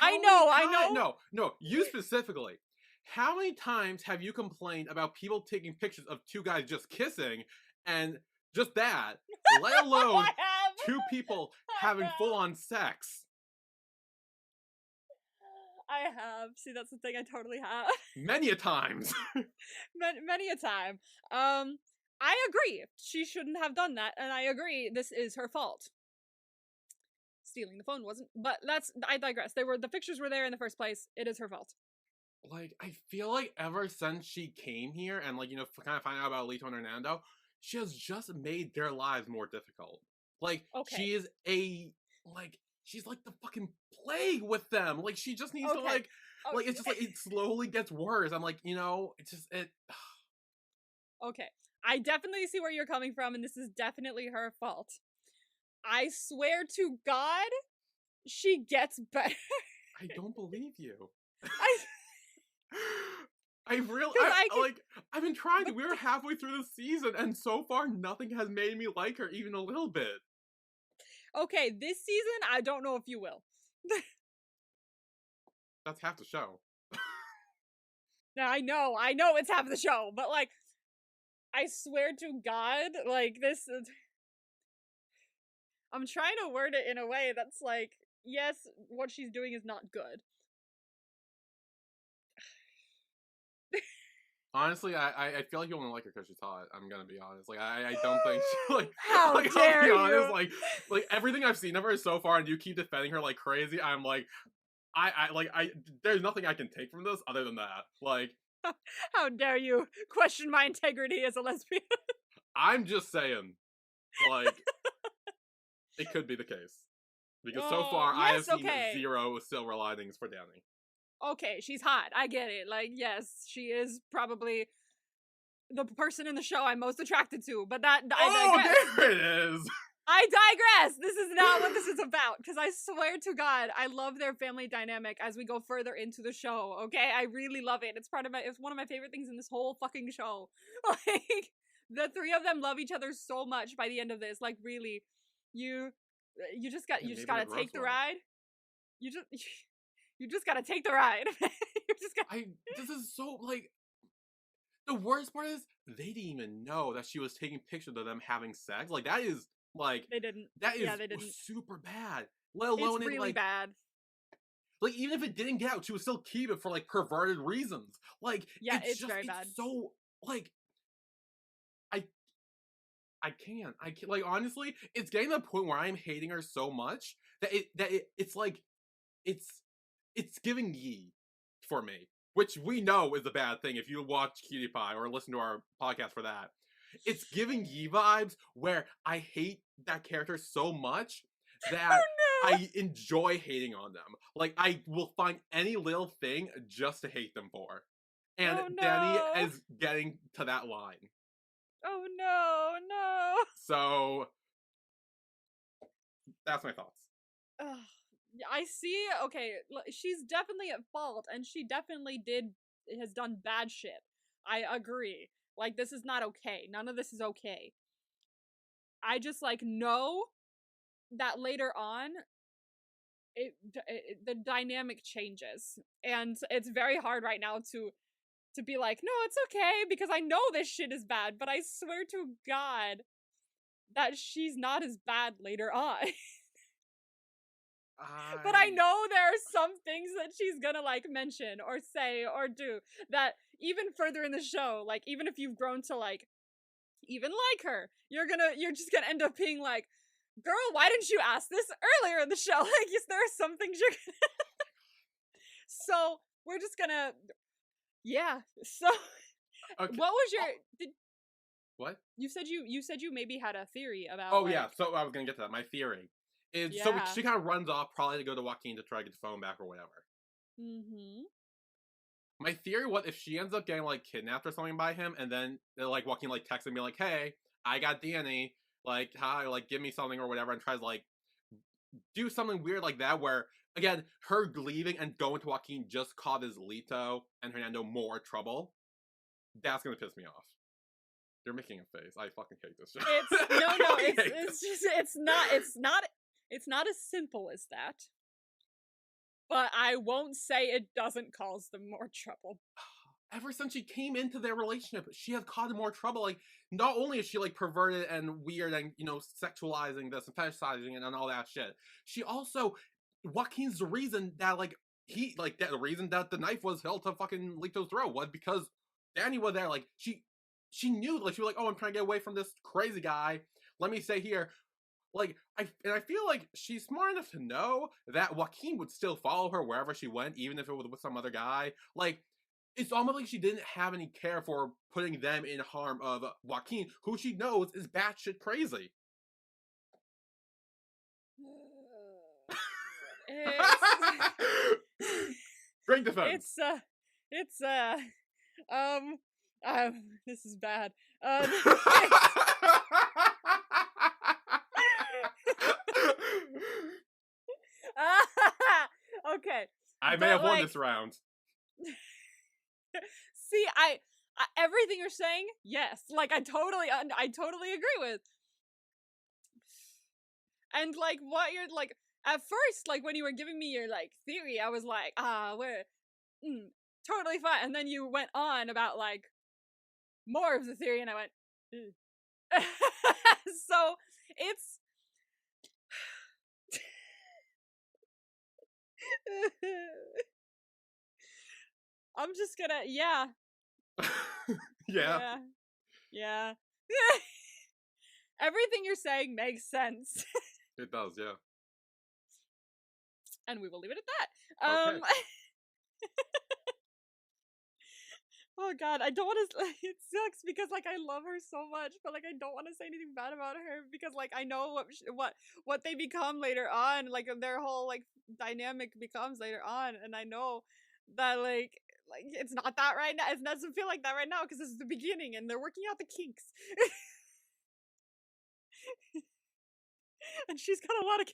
I know. No, you specifically. How many times have you complained about people taking pictures of two guys just kissing and just that, let alone two people having full-on sex? I have. See, that's the thing, I totally have. Many a times. Many a time. I agree. She shouldn't have done that, and I agree this is her fault. Stealing the phone wasn't, but I digress. The pictures were there in the first place. It is her fault. Like, I feel like ever since she came here and, like, you know, kind of find out about Lito and Hernando, she has just made their lives more difficult. Like, she is she's like the fucking plague with them. Like, she just needs to, it's just like, it slowly gets worse. I'm like, you know, Okay. I definitely see where you're coming from, and this is definitely her fault. I swear to God, she gets better. I don't believe you. I've been trying to. We were halfway through the season, and so far, nothing has made me like her even a little bit. Okay, this season, I don't know if you will. That's half the show. I know it's half the show, but, like, I swear to God, like, this is... I'm trying to word it in a way that's like, yes, what she's doing is not good. Honestly, I feel like you only like her because she's hot. I'm gonna be honest. Like I don't think she, How like dare I'll be honest. you? Like everything I've seen of her so far, and you keep defending her like crazy. I'm like I there's nothing I can take from this other than that. Like How dare you question my integrity as a lesbian? I'm just saying, like it could be the case because so far I have Yes, seen okay. 0 silver linings for Dani. Okay, she's hot. I get it. Like, yes, she is probably the person in the show I'm most attracted to, but I digress. There it is! I digress! This is not what this is about, because I swear to God, I love their family dynamic as we go further into the show, okay? I really love it. It's one of my favorite things in this whole fucking show. Like, the three of them love each other so much by the end of this. Like, really, you just gotta take the ride. You just gotta take the ride. You just gotta... This is so, like, the worst part is, they didn't even know that she was taking pictures of them having sex. Like, that is, like... They didn't. That is they didn't. super bad. Let alone it's really bad. Like, even if it didn't get out, she would still keep it for, like, perverted reasons. Like, yeah, it's very bad. So, like... I can't. Like, honestly, it's getting to the point where I'm hating her so much that it's like... It's giving Yi for me, which we know is a bad thing if you watch Cutie Pie or listen to our podcast for that. It's giving Yi vibes where I hate that character so much that I enjoy hating on them. Like, I will find any little thing just to hate them for. And Dani is getting to that line. Oh no. So, that's my thoughts. I see. Okay, she's definitely at fault, and she definitely has done bad shit. I agree. Like, this is not okay. None of this is okay. I just, like, know that later on, the dynamic changes, and it's very hard right now to be like, no, it's okay, because I know this shit is bad, but I swear to God that she's not as bad later on. But I know there are some things that she's gonna, like, mention or say or do that even further in the show, like, even if you've grown to, like, even like her, you're just gonna end up being like, girl, why didn't you ask this earlier in the show? Like, yes, there are some things you're gonna... So, we're just gonna... Yeah, so... Okay. What was your... What? You said you maybe had a theory about... Oh, like... yeah, so I was gonna get to that. My theory is... Yeah. So she kind of runs off, probably to go to Joaquin to try to get the phone back or whatever. Mm-hmm. My theory, what if she ends up getting, like, kidnapped or something by him, and then, like, Joaquin, like, texts me, like, hey, I got Dani, like, hi, like, give me something or whatever, and tries, like, do something weird like that, where, again, her leaving and going to Joaquin just causes Lito and Hernando more trouble. That's gonna piss me off. You're making a face. I fucking hate this show. It's not as simple as that. But I won't say it doesn't cause them more trouble. Ever since she came into their relationship, she has caused more trouble. Like, not only is she, like, perverted and weird and, you know, sexualizing this and fetishizing it and all that shit, she also... Joaquin's the reason that, like, the reason that the knife was held to fucking Lito's throat was because Dani was there. Like, she knew, like, she was like, oh, I'm trying to get away from this crazy guy. Let me stay here. Like, I feel like she's smart enough to know that Joaquin would still follow her wherever she went, even if it was with some other guy. Like, it's almost like she didn't have any care for putting them in harm of Joaquin, who she knows is batshit crazy. Great defense. This is bad. Okay. I may have won this round. See, I everything you're saying, yes. Like, I totally agree with. And, like, what you're, like, at first, like, when you were giving me your, like, theory, I was like, we're totally fine. And then you went on about, like, more of the theory, and I went, so, it's... I'm just gonna, yeah. Yeah, Yeah. Yeah. Everything you're saying makes sense. it does. Yeah. And we will leave it at that. Okay. Oh god, I don't want to. It sucks because like I love her so much, but like I don't want to say anything bad about her because like I know what they become later on, like their whole like dynamic becomes later on, and I know that like it's not that right now. It doesn't feel like that right now because this is the beginning, and they're working out the kinks, and she's got a lot of.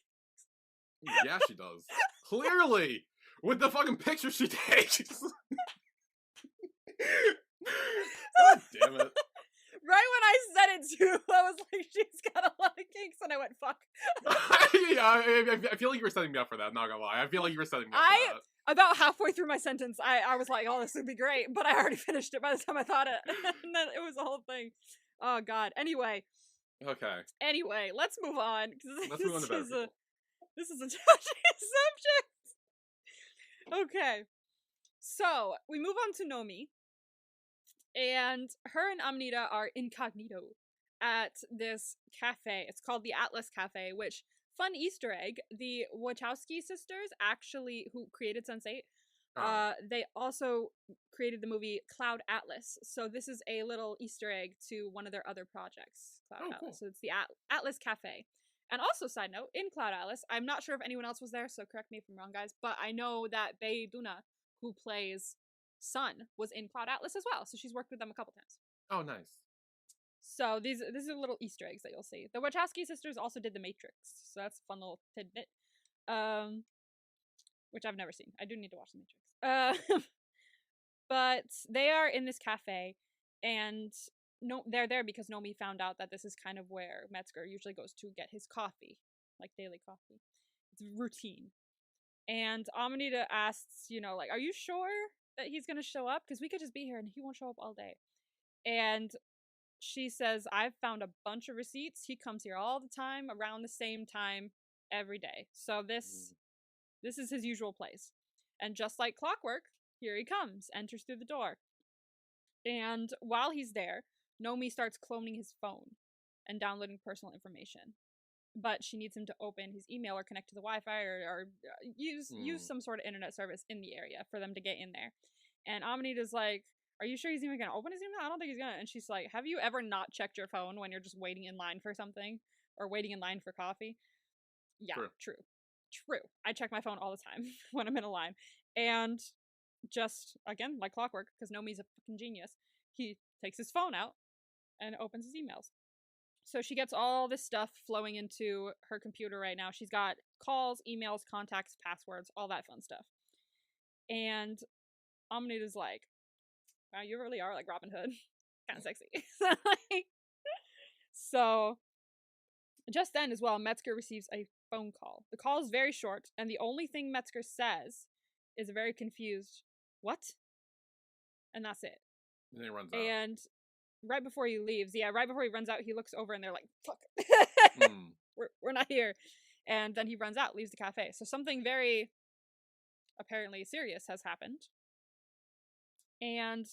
Yeah, she does. Clearly, with the fucking picture she takes. God damn it. Right when I said it too, I was like, she's got a lot of kinks, and I went, fuck. I feel like you were setting me up for that, not gonna lie. I feel like you were setting me up for that. About halfway through my sentence, I was like, oh, this would be great, but I already finished it by the time I thought it. And then it was the whole thing. Oh, God. Anyway, let's move on. Let's move on to better people. This is a touchy subject. Okay. So, we move on to Nomi. And her and Amanita are incognito at this cafe. It's called the Atlas Cafe, which, fun Easter egg, the Wachowski sisters actually, who created Sense8, they also created the movie Cloud Atlas. So this is a little Easter egg to one of their other projects, Cloud Atlas. Cool. So it's the Atlas Cafe. And also, side note, in Cloud Atlas, I'm not sure if anyone else was there, so correct me if I'm wrong, guys, but I know that Bae Duna, who plays Sun, was in Cloud Atlas as well, so she's worked with them a couple times. Oh, nice. So these are little Easter eggs that you'll see. The Wachowski sisters also did The Matrix, so that's a fun little tidbit. Which I've never seen. I do need to watch The Matrix. But they are in this cafe, and they're there because Nomi found out that this is kind of where Metzger usually goes to get his coffee, like daily coffee. It's routine. And Amanita asks, like, are you sure that he's gonna show up? Because we could just be here and he won't show up all day. And she says, I've found a bunch of receipts. He comes here all the time, around the same time, every day. So this is his usual place. And just like clockwork, here he comes, enters through the door. And while he's there, Nomi starts cloning his phone and downloading personal information. But she needs him to open his email or connect to the Wi-Fi or use some sort of internet service in the area for them to get in there. And Amanita's like, are you sure he's even gonna open his email? I don't think he's gonna. And she's like, have you ever not checked your phone when you're just waiting in line for something? Or waiting in line for coffee? Yeah, true. I check my phone all the time when I'm in a line. And just, again, like clockwork, because Nomi's a fucking genius, he takes his phone out and opens his emails. So she gets all this stuff flowing into her computer right now. She's got calls, emails, contacts, passwords, all that fun stuff. And Amanita's like, wow, you really are like Robin Hood. Kind of sexy. So, just then as well, Metzger receives a phone call. The call is very short, and the only thing Metzger says is a very confused, what? And that's it. And then he runs out. And right before he leaves, right before he runs out, he looks over and they're like, fuck. We're not here. And then he runs out, leaves the cafe. So something very apparently serious has happened. And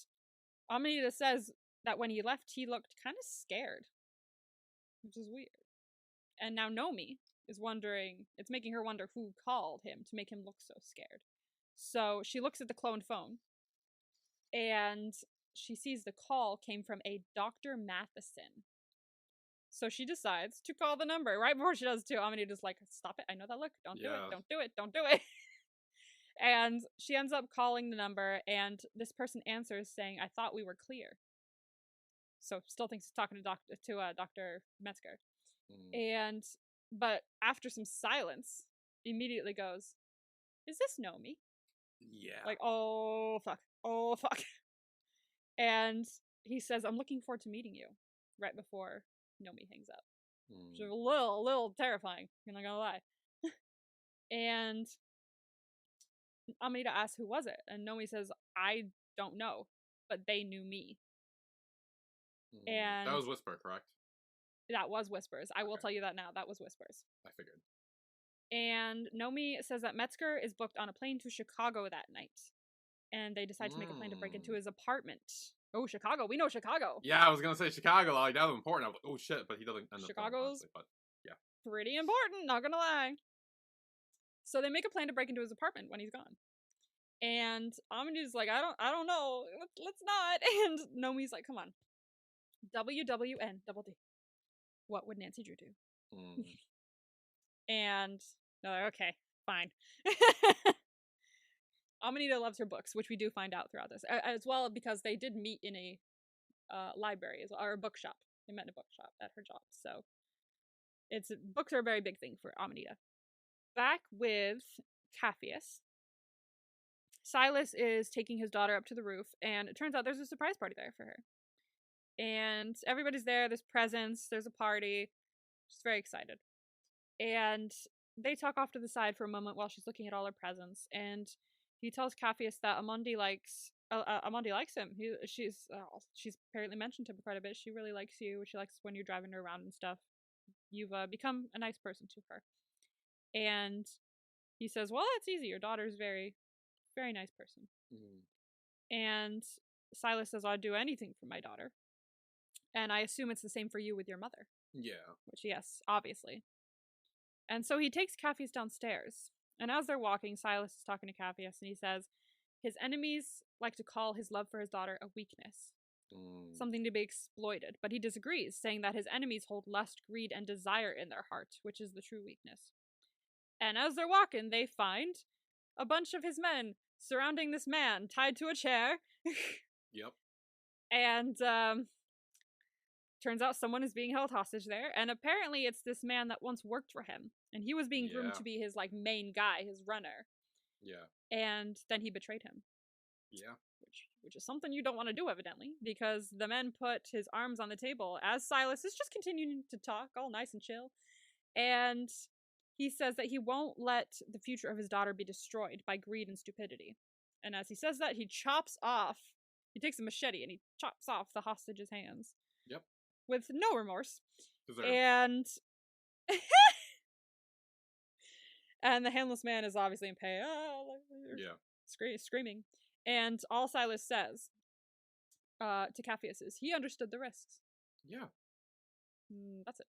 Amanita says that when he left, he looked kind of scared, which is weird. And now Nomi is wondering, it's making her wonder who called him to make him look so scared. So she looks at the cloned phone, and she sees the call came from a Dr. Matheson. So she decides to call the number. Right before she does too, Amanita's like, stop it, I know that look, don't do it. And she ends up calling the number, and this person answers saying, I thought we were clear. So still thinks he's talking to Dr. Metzger. But after some silence, immediately goes, is this Nomi? Yeah. Like, oh fuck. And he says, I'm looking forward to meeting you, right before Nomi hangs up. Which is a little terrifying, I'm not gonna lie. And Amanita asks, who was it? And Nomi says, I don't know, but they knew me. And that was Whisper, correct? That was Whispers. I will tell you that now. That was Whispers. I figured. And Nomi says that Metzger is booked on a plane to Chicago that night. And they decide to make a plan to break into his apartment Oh, Chicago. We know Chicago. Yeah, I was gonna say Chicago. Like that was important. I was like, oh shit, but he doesn't end up going, Chicago's honestly. But yeah, pretty important, not gonna lie. So they make a plan to break into his apartment when he's gone. And Amanita's like, I don't know. Let's not. And Nomi's like, come on. WWN, double D. What would Nancy Drew do? And they're like, okay, fine. Amanita loves her books, which we do find out throughout this, as well because they did meet in a library as well, or a bookshop. They met in a bookshop at her job, so books are a very big thing for Amanita. Back with Capheus, Silas is taking his daughter up to the roof, and it turns out there's a surprise party there for her. And everybody's there. There's presents. There's a party. She's very excited. And they talk off to the side for a moment while she's looking at all her presents. And he tells Capheus that Amundi likes him. She's apparently mentioned him quite a bit. She really likes you. She likes when you're driving her around and stuff. You've become a nice person to her. And he says, well, that's easy. Your daughter's very, very nice person. And Silas says, I'd do anything for my daughter. And I assume it's the same for you with your mother. Yeah. Which, yes, obviously. And so he takes Capheus downstairs. And as they're walking, Silas is talking to Capheus, and he says, his enemies like to call his love for his daughter a weakness. Something to be exploited. But he disagrees, saying that his enemies hold lust, greed, and desire in their heart, which is the true weakness. And as they're walking, they find a bunch of his men surrounding this man, tied to a chair. Yep. And, turns out someone is being held hostage there, and apparently it's this man that once worked for him, and he was being groomed to be his, like, main guy, his runner. Yeah. And then he betrayed him. Yeah. Which is something you don't want to do, evidently, because the men put his arms on the table as Silas is just continuing to talk, all nice and chill, and he says that he won't let the future of his daughter be destroyed by greed and stupidity. And as he says that, he takes a machete and he chops off the hostage's hands. Yep. With no remorse. Deserved. And and the handless man is obviously in pain. Screaming. And all Silas says to Capheus is, he understood the risks. Yeah. That's it.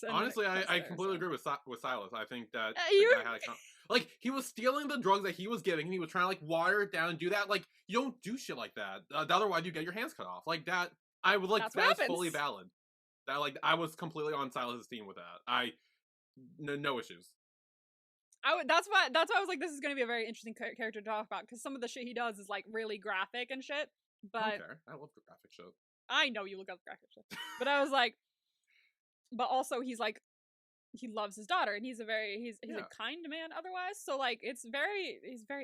Honestly, I completely agree with Silas. I think that the guy had like, he was stealing the drugs that he was giving, and he was trying to, like, water it down and do that. Like, you don't do shit like that. Otherwise, you get your hands cut off. Like, that, I would, like, that's fully valid. That, like, I was completely on Silas's team with that. No issues. That's why I was like, this is going to be a very interesting character to talk about, because some of the shit he does is, like, really graphic and shit. But I don't care. I love the graphic shit. I know you look up graphic shit. But I was like, but also he's like, he loves his daughter, and he's a kind man otherwise. So, like, he's a very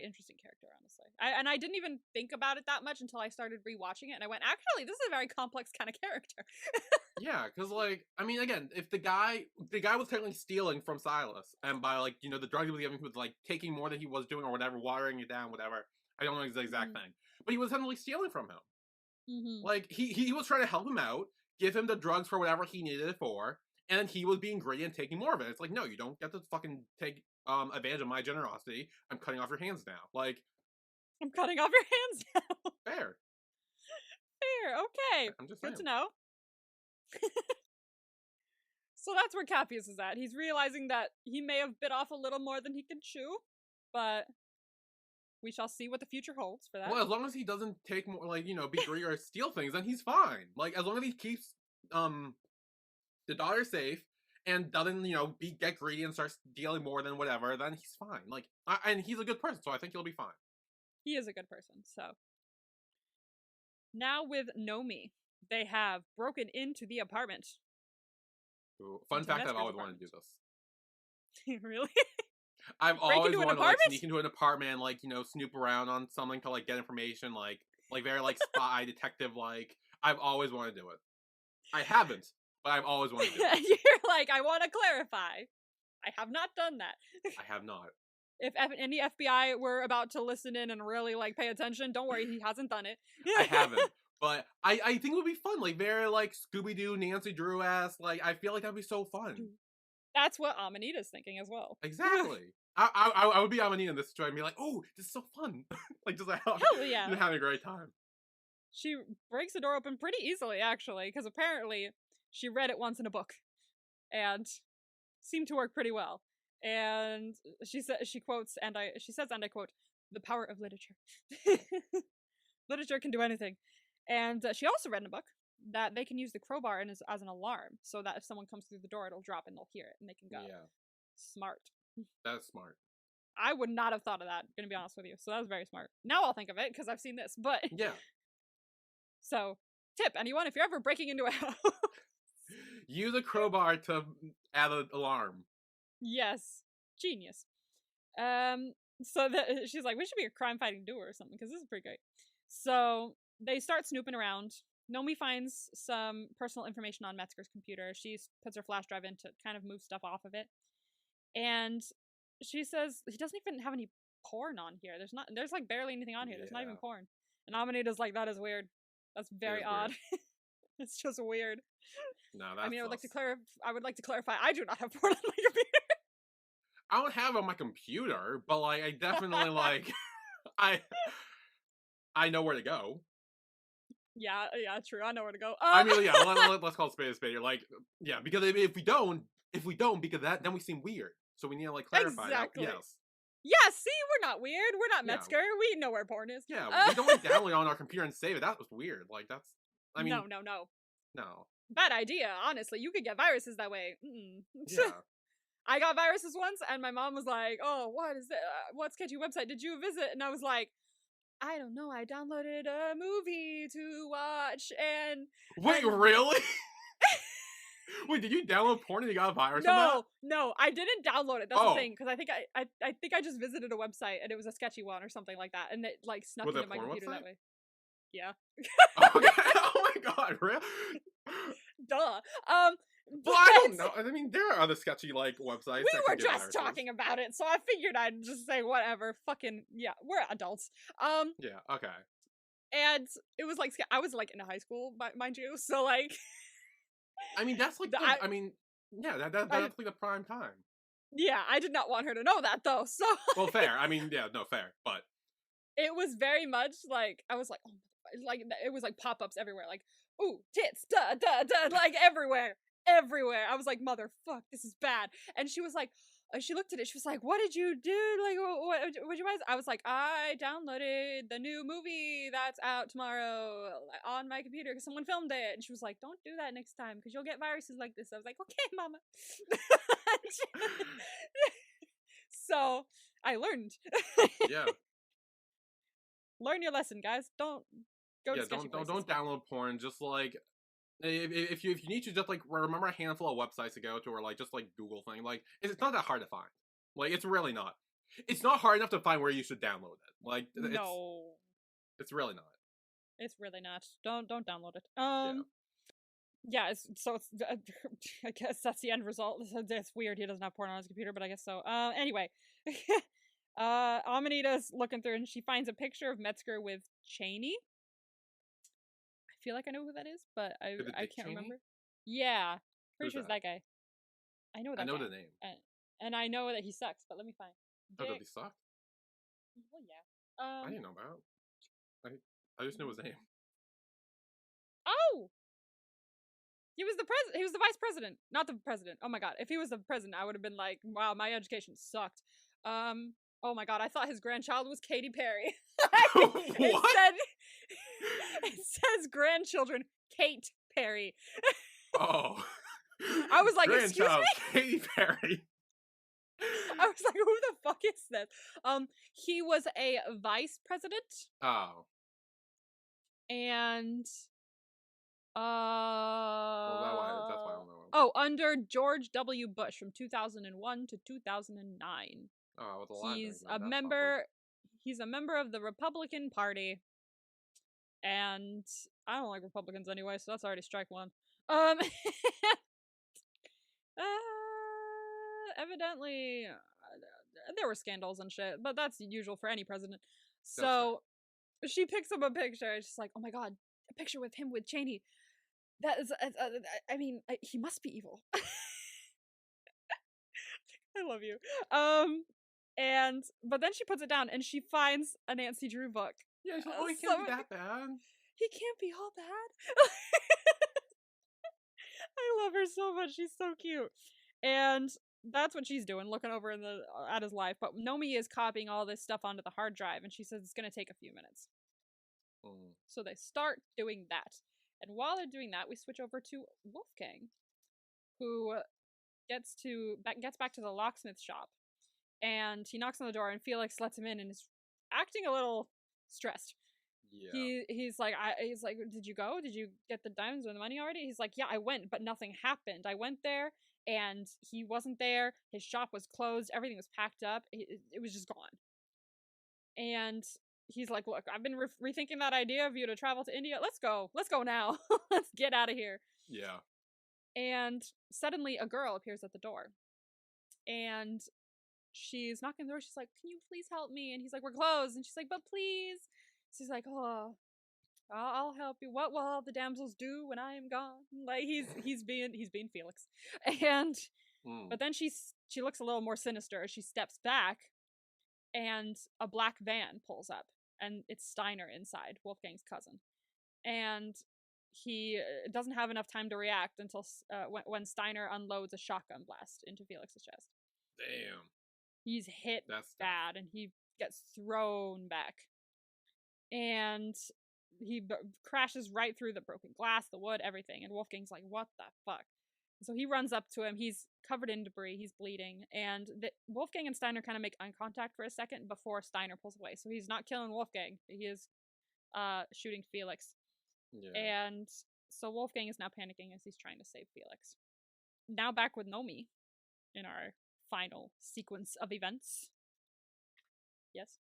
interesting character, honestly. I didn't even think about it that much until I started rewatching it, and I went, actually, this is a very complex kind of character. Yeah, because, like, I mean, again, if the guy was technically stealing from Silas, and by, like, you know, the drugs he was giving, he was, like, taking more than he was doing or whatever, watering it down, whatever. I don't know the exact thing. But he was technically stealing from him. Like, he was trying to help him out, give him the drugs for whatever he needed it for, and he was being greedy and taking more of it. It's like, no, you don't get to fucking take advantage of my generosity. I'm cutting off your hands now. Like, I'm cutting off your hands now. Fair. Okay. I'm just good saying. to know. So that's where Capheus is at. He's realizing that he may have bit off a little more than he can chew, but we shall see what the future holds for that. Well, as long as he doesn't take more, like, you know, be greedy or steal things, then he's fine. Like, as long as he keeps the daughter safe and doesn't, you know, get greedy and starts stealing more than whatever, then he's fine. Like, and he's a good person, so I think he'll be fine. He is a good person, so. Now with Nomi, they have broken into the apartment. Ooh, fun fact, I've always wanted to do this. Really? I've always wanted to, like, sneak into an apartment and, like, you know, snoop around on something to, like, get information, like very, like, spy detective, like. I've always wanted to do it. I haven't, but I've always wanted to do it. You're like, I want to clarify. I have not done that. I have not. If any FBI were about to listen in and really, like, pay attention, don't worry, he hasn't done it. I haven't. But I think it would be fun. Like, very, like, Scooby-Doo, Nancy Drew-esque. Like, I feel like that would be so fun. That's what Amanita's thinking as well. Exactly. I would be Amanita in this situation and be like, oh, this is so fun. Like, just like, hell yeah. having a great time. she breaks the door open pretty easily, actually, because apparently she read it once in a book and seemed to work pretty well. And she says, and I quote, "The power of literature. Literature can do anything." And she also read in a book that they can use the crowbar as an alarm, so that if someone comes through the door, it'll drop and they'll hear it and they can go. Yeah. Smart. That's smart. I would not have thought of that, gonna be honest with you. So that was very smart. Now I'll think of it because I've seen this. But Yeah. So, tip anyone, if you're ever breaking into a house. Use a crowbar to add an alarm. Yes. Genius. So she's like, we should be a crime-fighting duo or something, because this is pretty great. So they start snooping around. Nomi finds some personal information on Metzger's computer. She puts her flash drive in to kind of move stuff off of it. And she says he doesn't even have any porn on here. There's like barely anything on here. There's not even porn. And Amanita's like, that is weird. That's very odd. It's just weird. No, that's I would like to clarify, I do not have porn on my computer. I don't have it on my computer, but like I definitely like I know where to go. Yeah, true. I know where to go. I mean, yeah, let's call it spade a spade. Like, yeah, because if we don't, because then we seem weird. So we need to like clarify exactly. that. Yes. Yeah, see, we're not weird. We're not Metzger. We know where porn is. Yeah, we don't like download it on our computer and save it. That was weird. Like I mean, no. Bad idea. Honestly, you could get viruses that way. Yeah. I got viruses once, and my mom was like, "Oh, what is it? What sketchy website did you visit?" And I was like, "I don't know. I downloaded a movie to watch." And wait, really? Wait, did you download porn and you got a virus? No, I didn't download it. That's the thing, because I think I just visited a website and it was a sketchy one or something like that, and it like snuck into my computer that way. Yeah. Okay. Oh my god, really? Duh. Well, I don't know. I mean, there are other sketchy like websites. We were just talking about it, so I figured I'd just say whatever. Fucking yeah, we're adults. Yeah. Okay. And it was like I was like in high school, mind you. So like. I mean, that's like. I mean, yeah, that's like the prime time. Yeah, I did not want her to know that though. So. Well, fair. I mean, yeah, no, fair, but. It was very much like I was like, oh, like it was like pop-ups everywhere, like ooh tits, like everywhere. I was like, motherfuck, this is bad. And she was like, she looked at it. She was like, what did you do? Like, what you guys? I was like, I downloaded the new movie that's out tomorrow on my computer because someone filmed it. And she was like, don't do that next time because you'll get viruses like this. I was like, okay, mama. So I learned. Yeah. Learn your lesson, guys. Don't go to sketchy places. Don't download porn. Just like if you need to, just like remember a handful of websites to go to, or like just like Google thing. Like it's not that hard to find. Like it's really not. It's not hard enough to find where you should download it. Like no, it's really not. It's really not. Don't download it. Yeah. So it's. I guess that's the end result. It's weird. He doesn't have porn on his computer, but I guess so. Anyway. Amanita's looking through and she finds a picture of Metzger with Cheney. I feel like I know who that is, but I can't remember. Yeah, pretty sure it's that guy. I know that. I know the name, and I know that he sucks. But let me find. Oh, does he suck? Well, yeah. I didn't know about. I just knew his name. Oh, he was the president. He was the vice president, not the president. Oh my god, if he was the president, I would have been like, wow, my education sucked. Oh my god, I thought his grandchild was Katy Perry. What? It says grandchildren Kate Perry. Oh. I was like, excuse me? Katy Perry. I was like, who the fuck is this? He was a vice president. Oh. And well, that's why I don't know him. Oh, under George W. Bush from 2001 to 2009. Oh, with he's a member. Awkward. He's a member of the Republican Party, and I don't like Republicans anyway, so that's already strike one. Evidently, there were scandals and shit, but that's usual for any president. So she picks up a picture. And she's like, "Oh my god, a picture with him with Cheney. That is, I mean, he must be evil." I love you. But then she puts it down and she finds a Nancy Drew book. Yeah, so, it can't be that bad. he can't be all bad. I love her so much. She's so cute. And that's what she's doing, looking over at his life. But Nomi is copying all this stuff onto the hard drive, and she says it's going to take a few minutes. So they start doing that. And while they're doing that, we switch over to Wolfgang, who gets back to the locksmith shop. And he knocks on the door, and Felix lets him in and is acting a little stressed. Yeah. He's like, did you go? Did you get the diamonds or the money already? He's like, yeah, I went, but nothing happened. I went there, and he wasn't there. His shop was closed. Everything was packed up. It was just gone. And he's like, look, I've been rethinking that idea of you to travel to India. Let's go now. Let's get out of here. Yeah. And suddenly a girl appears at the door, and she's knocking on the door. She's like, can you please help me? And he's like, we're closed. And she's like, but please. She's like, oh, I'll help you. What will all the damsels do when I am gone? Like he's being Felix. And but then she looks a little more sinister as she steps back, and a black van pulls up, and it's Steiner inside, Wolfgang's cousin. And he doesn't have enough time to react until when Steiner unloads a shotgun blast into Felix's chest. Damn. He's hit bad, and he gets thrown back. And he crashes right through the broken glass, the wood, everything. And Wolfgang's like, what the fuck? So he runs up to him. He's covered in debris. He's bleeding. And Wolfgang and Steiner kind of make eye contact for a second before Steiner pulls away. So he's not killing Wolfgang. He is shooting Felix. Yeah. And so Wolfgang is now panicking as he's trying to save Felix. Now back with Nomi in our final sequence of events. Yes?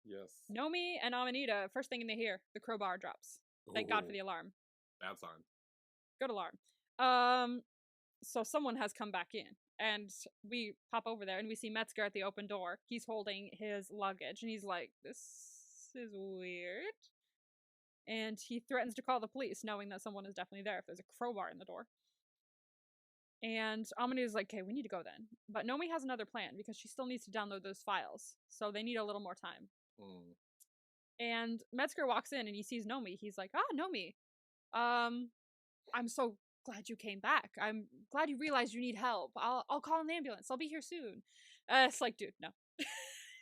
Yes. Nomi and Amanita, first thing they hear, the crowbar drops. Thank God for the alarm. Bad sign. Good alarm. So someone has come back in, and we pop over there, and we see Metzger at the open door. He's holding his luggage, and he's like, this is weird. And he threatens to call the police, knowing that someone is definitely there if there's a crowbar in the door. And Amanita's like, okay, we need to go then. But Nomi has another plan, because she still needs to download those files, so they need a little more time. And Metzger walks in and he sees Nomi. He's like, Nomi, I'm so glad you came back. I'm glad you realized you need help. I'll call an ambulance. I'll be here soon. It's like, dude, no.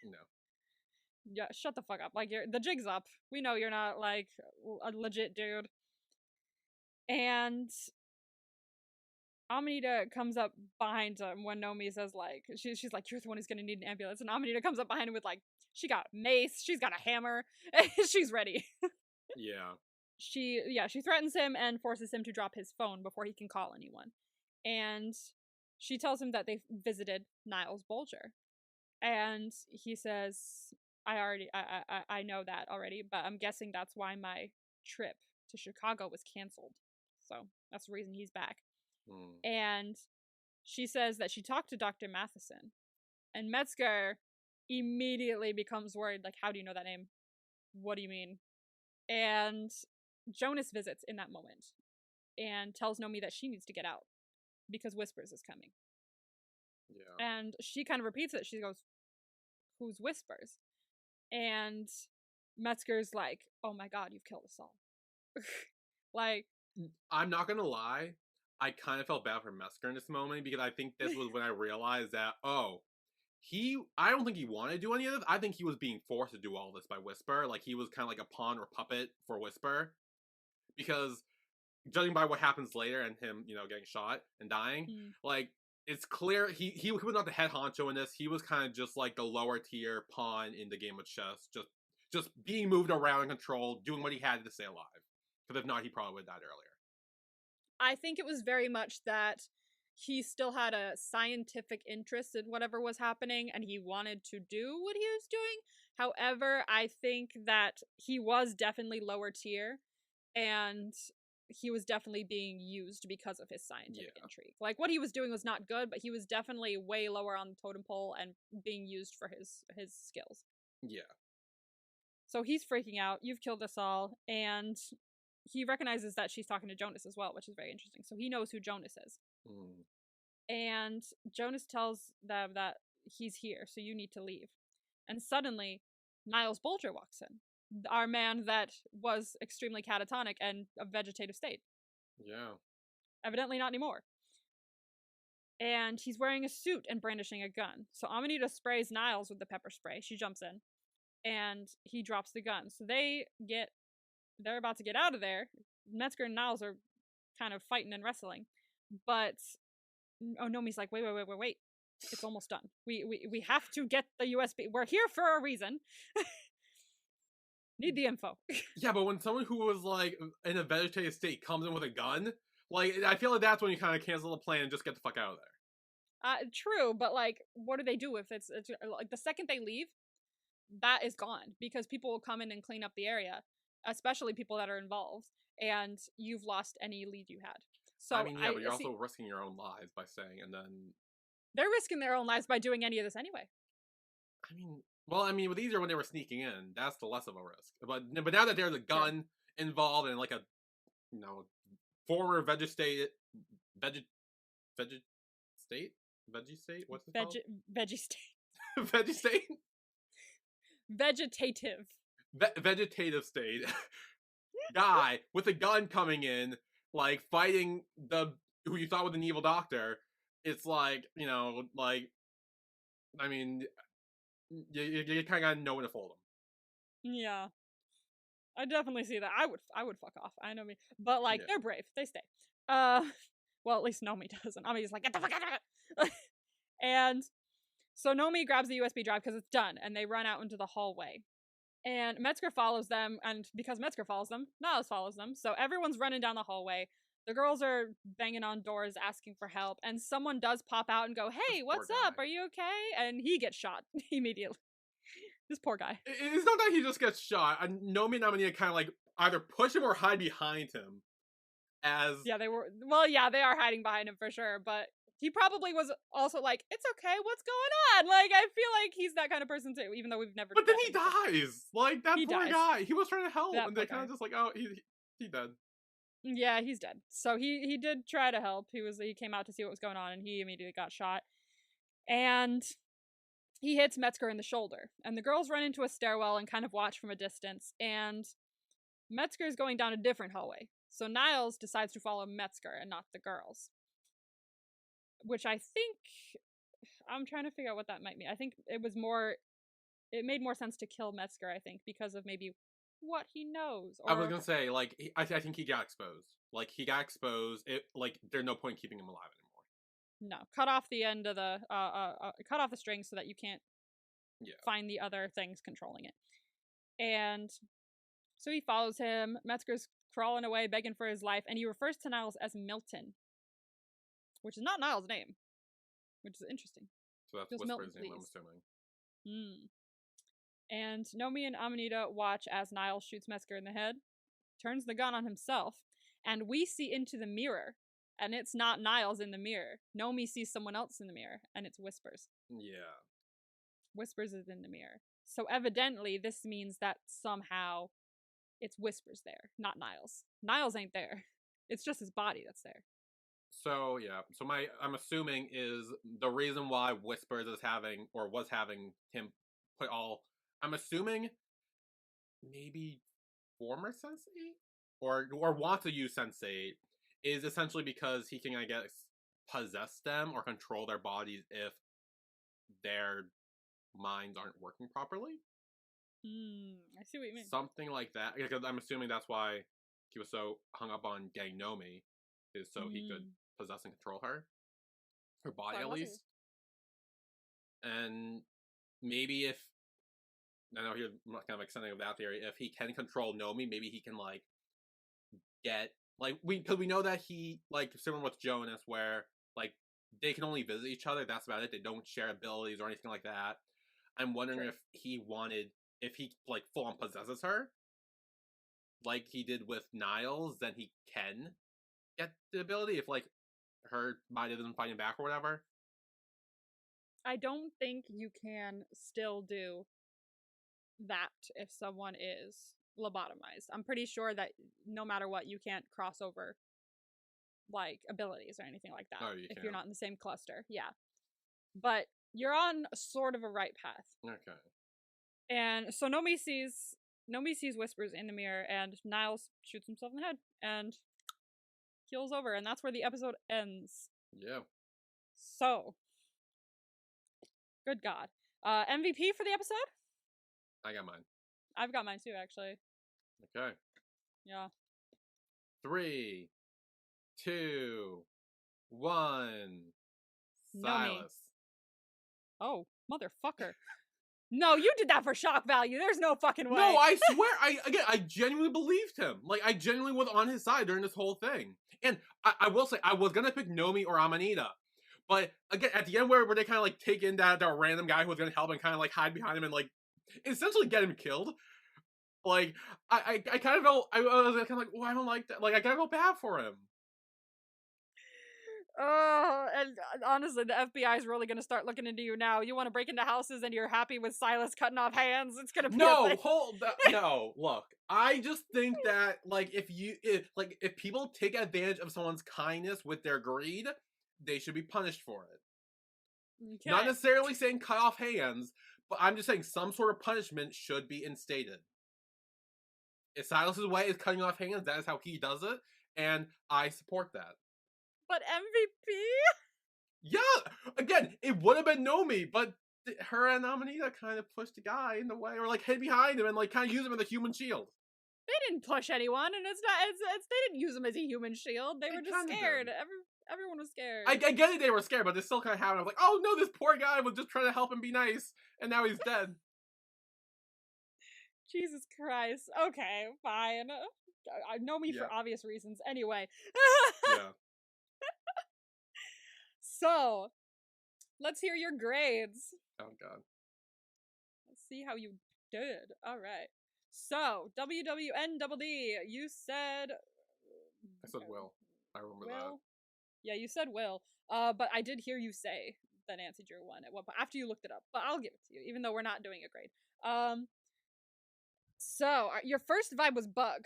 No. Yeah, shut the fuck up. Like, the jig's up. We know you're not, like, a legit dude. And Amanita comes up behind him when Nomi says, like, she's like, you're the one who's gonna need an ambulance. And Amanita comes up behind him with, like, she got a mace, she's got a hammer, she's ready. Yeah. She threatens him and forces him to drop his phone before he can call anyone. And she tells him that they've visited Niles Bolger. And he says, I know that already, but I'm guessing that's why my trip to Chicago was canceled. So that's the reason he's back. And she says that she talked to Dr. Matheson. And Metzger immediately becomes worried, like, how do you know that name? What do you mean? And Jonas visits in that moment and tells Nomi that she needs to get out because Whispers is coming. Yeah. And she kind of repeats it. She goes, who's Whispers? And Metzger's like, oh my god, you've killed us all. Like, I'm not gonna lie, I kind of felt bad for Metzger in this moment, because I think this was when I realized that, I don't think he wanted to do any of this. I think he was being forced to do all this by Whisper. Like, he was kind of like a pawn or puppet for Whisper. Because, judging by what happens later and him, getting shot and dying, like, it's clear he was not the head honcho in this. He was kind of just like the lower tier pawn in the game of chess. Just being moved around and controlled, doing what he had to stay alive. Because if not, he probably would have died earlier. I think it was very much that he still had a scientific interest in whatever was happening, and he wanted to do what he was doing. However, I think that he was definitely lower tier, and he was definitely being used because of his scientific intrigue. Like, what he was doing was not good, but he was definitely way lower on the totem pole and being used for his skills. Yeah. So he's freaking out. You've killed us all, and he recognizes that she's talking to Jonas as well, which is very interesting. So he knows who Jonas is. And Jonas tells them that he's here, so you need to leave. And suddenly, Niles Bolger walks in. our man that was extremely catatonic and a vegetative state. Yeah. Evidently not anymore. And he's wearing a suit and brandishing a gun. So Amanita sprays Niles with the pepper spray. She jumps in, and he drops the gun. So they're about to get out of there. Metzger and Niles are kind of fighting and wrestling, but Nomi's like, wait. It's almost done. We have to get the USB. We're here for a reason. Need the info. Yeah, but when someone who was like in a vegetative state comes in with a gun, like I feel like that's when you kind of cancel the plan and just get the fuck out of there. True, but like, what do they do if it's like the second they leave? That is gone because people will come in and clean up the area, especially people that are involved, and you've lost any lead you had. So I mean, yeah, but you're also risking your own lives by saying, and then they're risking their own lives by doing any of this anyway. I mean, with easier when they were sneaking in, that's the less of a risk. But now that there's a gun involved and like a former veggie state, what's it called? Veggie state. Veggie state. Vegetative. Vegetative state. Guy with a gun coming in, like fighting who you thought was an evil doctor. It's like, I mean, you kind of gotta know when to fold them. Yeah, I definitely see that. I would fuck off. I know me, but like they're brave. They stay. Well, at least Nomi doesn't. Nomi's like, get the fuck out of it. And so Nomi grabs the USB drive because it's done, and they run out into the hallway. And Metzger follows them, and because Metzger follows them, Niles follows them. So everyone's running down the hallway. The girls are banging on doors asking for help, and someone does pop out and go, hey, what's up? Are you okay? And he gets shot immediately. This poor guy. It's not that he just gets shot. Nomi and Amanita kind of like either push him or hide behind him. Yeah, they were. Well, yeah, they are hiding behind him for sure, but he probably was also like, it's okay, what's going on? Like, I feel like he's that kind of person too, even though we've never. But then he dies. Like, that poor guy. He was trying to help, and they kind of just like, oh, he dead. Yeah, he's dead. So he did try to help. He came out to see what was going on, and he immediately got shot. And he hits Metzger in the shoulder. And the girls run into a stairwell and kind of watch from a distance. And Metzger is going down a different hallway. So Niles decides to follow Metzger and not the girls. Which I think, I'm trying to figure out what that might mean. I think it made more sense to kill Metzger, I think, because of maybe what he knows. I was gonna say, like, I think he got exposed. Like, he got exposed. There's no point in keeping him alive anymore. No, cut off the end of the cut off the string so that you can't find the other things controlling it. And so he follows him. Metzger's crawling away, begging for his life, and he refers to Niles as Milton, which is not Niles' name, which is interesting. So that's Whisper's Milton, name, I'm assuming. And Nomi and Amanita watch as Niles shoots Metzger in the head, turns the gun on himself, and we see into the mirror, and it's not Niles in the mirror. Nomi sees someone else in the mirror, and it's Whispers. Yeah. Whispers is in the mirror. So evidently, this means that somehow it's Whispers there, not Niles. Niles ain't there. It's just his body that's there. So, yeah. So I'm assuming is the reason why Whispers was having him put all... I'm assuming maybe former Sensei? Or wants to use Sensei is essentially because he can, I guess, possess them or control their bodies if their minds aren't working properly. I see what you mean. Something like that. Because I'm assuming that's why he was so hung up on getting Nomi, is so he could possess and control her body at least. And maybe if I know here's kind of extending of that theory, if he can control Nomi, maybe he can like get like because we know that he like similar with Jonas where like they can only visit each other. That's about it. They don't share abilities or anything like that. I'm wondering if he like full on possesses her, like he did with Niles, then he can get the ability if like her body doesn't fight him back or whatever. I don't think you can still do that if someone is lobotomized. I'm pretty sure that no matter what, you can't cross over like abilities or anything like that if you're not in the same cluster. Yeah. But you're on sort of a right path. Okay. And so Nomi sees Nomi sees whispers in the mirror, and Niles shoots himself in the head and keels over, and that's where the episode ends. Yeah. So, good God. MVP for the episode? I got mine. I've got mine too, actually. Okay. Yeah. 3, 2, 1. Silas. Oh, motherfucker. No, you did that for shock value. There's no fucking way. No, I swear, I genuinely believed him. Like, I genuinely was on his side during this whole thing. And I will say, I was gonna pick Nomi or Amanita. But, again, at the end where they kind of, like, take in that random guy who was gonna help and kind of, like, hide behind him and, like, essentially get him killed. Like, I kind of felt, I was kind of like, well, I don't like that. Like, I kind of felt bad for him. Oh, and honestly, the FBI is really going to start looking into you now. You want to break into houses and you're happy with Silas cutting off hands? It's going to be no, look. I just think that, like, if people take advantage of someone's kindness with their greed, they should be punished for it. Okay. Not necessarily saying cut off hands, but I'm just saying some sort of punishment should be instated. If Silas's way is cutting off hands, that is how he does it, and I support that. But MVP? Yeah! Again, it would have been Nomi, but her and Amanita kind of pushed the guy in the way, or like hid behind him and like kind of use him as a human shield. They didn't push anyone, and they didn't use him as a human shield. They were just scared. Everyone was scared. I get it, they were scared, but they still kind of happened. I was like, oh no, this poor guy was just trying to help him be nice, and now he's dead. Jesus Christ. Okay, fine. I know me for obvious reasons. Anyway. Yeah. So, let's hear your grades. Oh god. Let's see how you did. All right. So, WWNDD, you said... I said Will. I remember Will? that. Yeah, you said Will. But I did hear you say the Nancy Drew one at one point, after you looked it up. But I'll give it to you, even though we're not doing a grade. So, your first vibe was bug.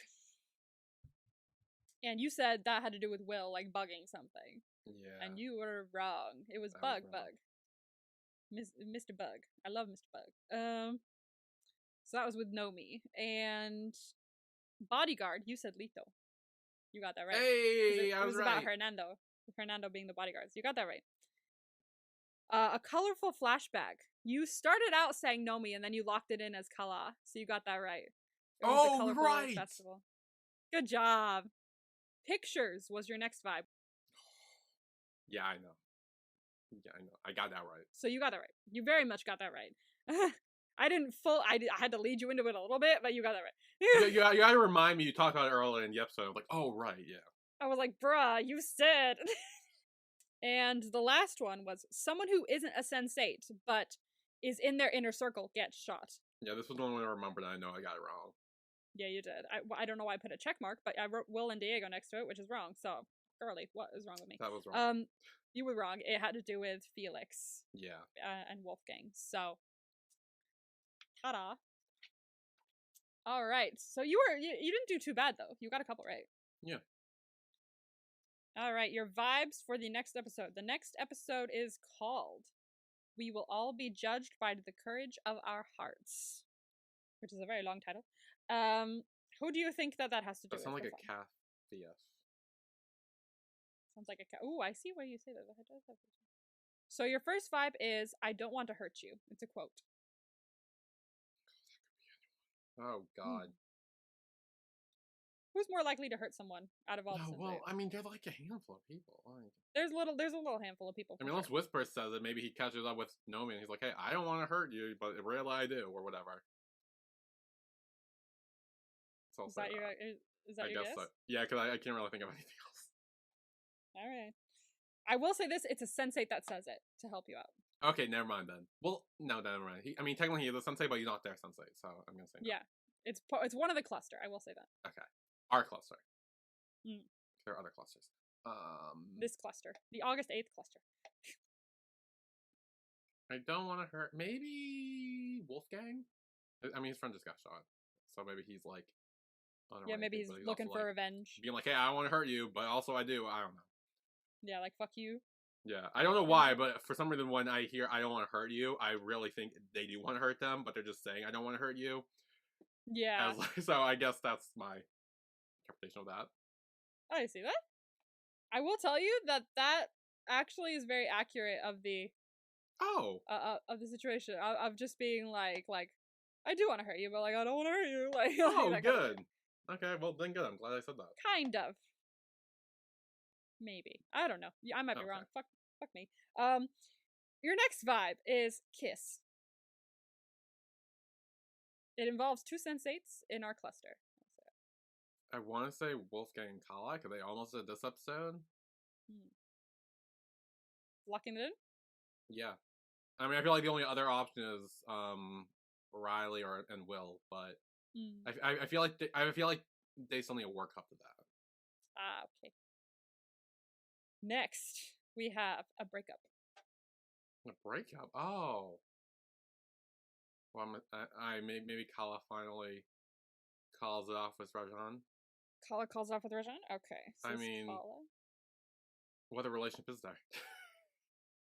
And you said that had to do with Will, like, bugging something. Yeah. And you were wrong. It was Bug. Mr. Bug. I love Mr. Bug. So that was with Nomi. And bodyguard, you said Lito. You got that right. Hey, it was right. about Hernando. Hernando being the bodyguard. So you got that right. A colorful flashback. You started out saying Nomi, and then you locked it in as Kala. So you got that right. It was the colorful right. festival. Good job. Pictures was your next vibe. Yeah, I know. I got that right. So you got that right. You very much got that right. I had to lead you into it a little bit, but you got that right. you gotta remind me, you talked about it earlier in the episode. I was like, oh, right, yeah. I was like, bruh, you said. And the last one was someone who isn't a sensate, but is in their inner circle gets shot. Yeah, this was the one I remembered. I know I got it wrong. Yeah, you did. I don't know why I put a check mark, but I wrote Will and Diego next to it, which is wrong. So, girly, what is wrong with me? That was wrong. You were wrong. It had to do with Felix. Yeah. And Wolfgang. So, ta-da. All right. So you didn't do too bad though. You got a couple right. Yeah. All right. Your vibes for the next episode. The next episode is called "We Will All Be Judged by the Courage of Our Hearts," which is a very long title. Who do you think that has to do with? That sounds like a calf. Yes. Sounds like a cat. Ooh, I see why you say that. So your first vibe is, I don't want to hurt you. It's a quote. Oh, God. Who's more likely to hurt someone out of all the sensates? Well, I mean, there's like a handful of people. There's a little handful of people. I mean, once Whisper says it, maybe he catches up with Nomi and he's like, hey, I don't want to hurt you, but really I do, or whatever. Is that your guess? So. Yeah, because I can't really think of anything else. All right. I will say this, it's a sensate that says it to help you out. Okay, never mind then. Well, no, never mind. Technically he is a sensei, but he's not their sensei, so I'm going to say no. Yeah. It's one of the cluster, I will say that. Okay. Our cluster. Mm. There are other clusters. This cluster. The August 8th cluster. I don't want to hurt... Maybe... Wolfgang? I mean, his friend just got shot. So maybe he's like... Yeah, maybe he's looking for revenge. Being like, hey, I don't want to hurt you, but also I do. I don't know. Yeah, like, fuck you. Yeah, I don't know why, but for some reason when I hear I don't want to hurt you, I really think they do want to hurt them, but they're just saying I don't want to hurt you. Yeah. So I guess that's my interpretation of that. I see that. I will tell you that actually is very accurate of the situation of just being like I do want to hurt you, but like I don't want to hurt you. Like Oh, that kind of good. thing. Okay, well then good. I'm glad I said that. Kind of. Maybe. I don't know. I might be Okay. wrong. Fuck me. Your next vibe is kiss. It involves two sensates in our cluster. I want to say Wolfgang and Kala because they almost did this episode. Locking it in? Yeah. I mean, I feel like the only other option is Riley and Will, but I feel like they still need to work up to that. Okay. Next, we have a breakup. A breakup? Oh. Well, maybe Kala finally calls it off with Rajan. Kala calls off with Rajan? Okay. So I mean, Kala. what a relationship is there?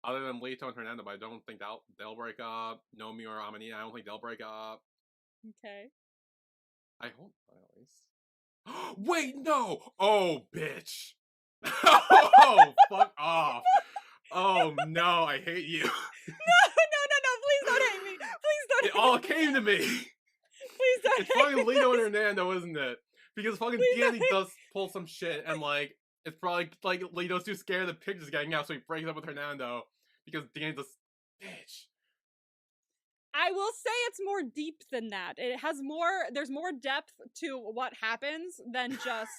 Other than Leto and Hernando, but I don't think they'll break up. Nomi or Amanita, I don't think they'll break up. Okay. I hope at least. Wait, no! Oh, bitch! Oh, fuck off! Oh no, I hate you. No! Please don't hate me. Please don't. It all came to me. Please don't. It's fucking Leto and Hernando, isn't it? Because fucking Dani does pull some shit, and like it's probably like Leto's too scared of the pictures getting out, so he breaks up with Hernando because Dani's a bitch. I will say it's more deep than that. It has more. There's more depth to what happens than just.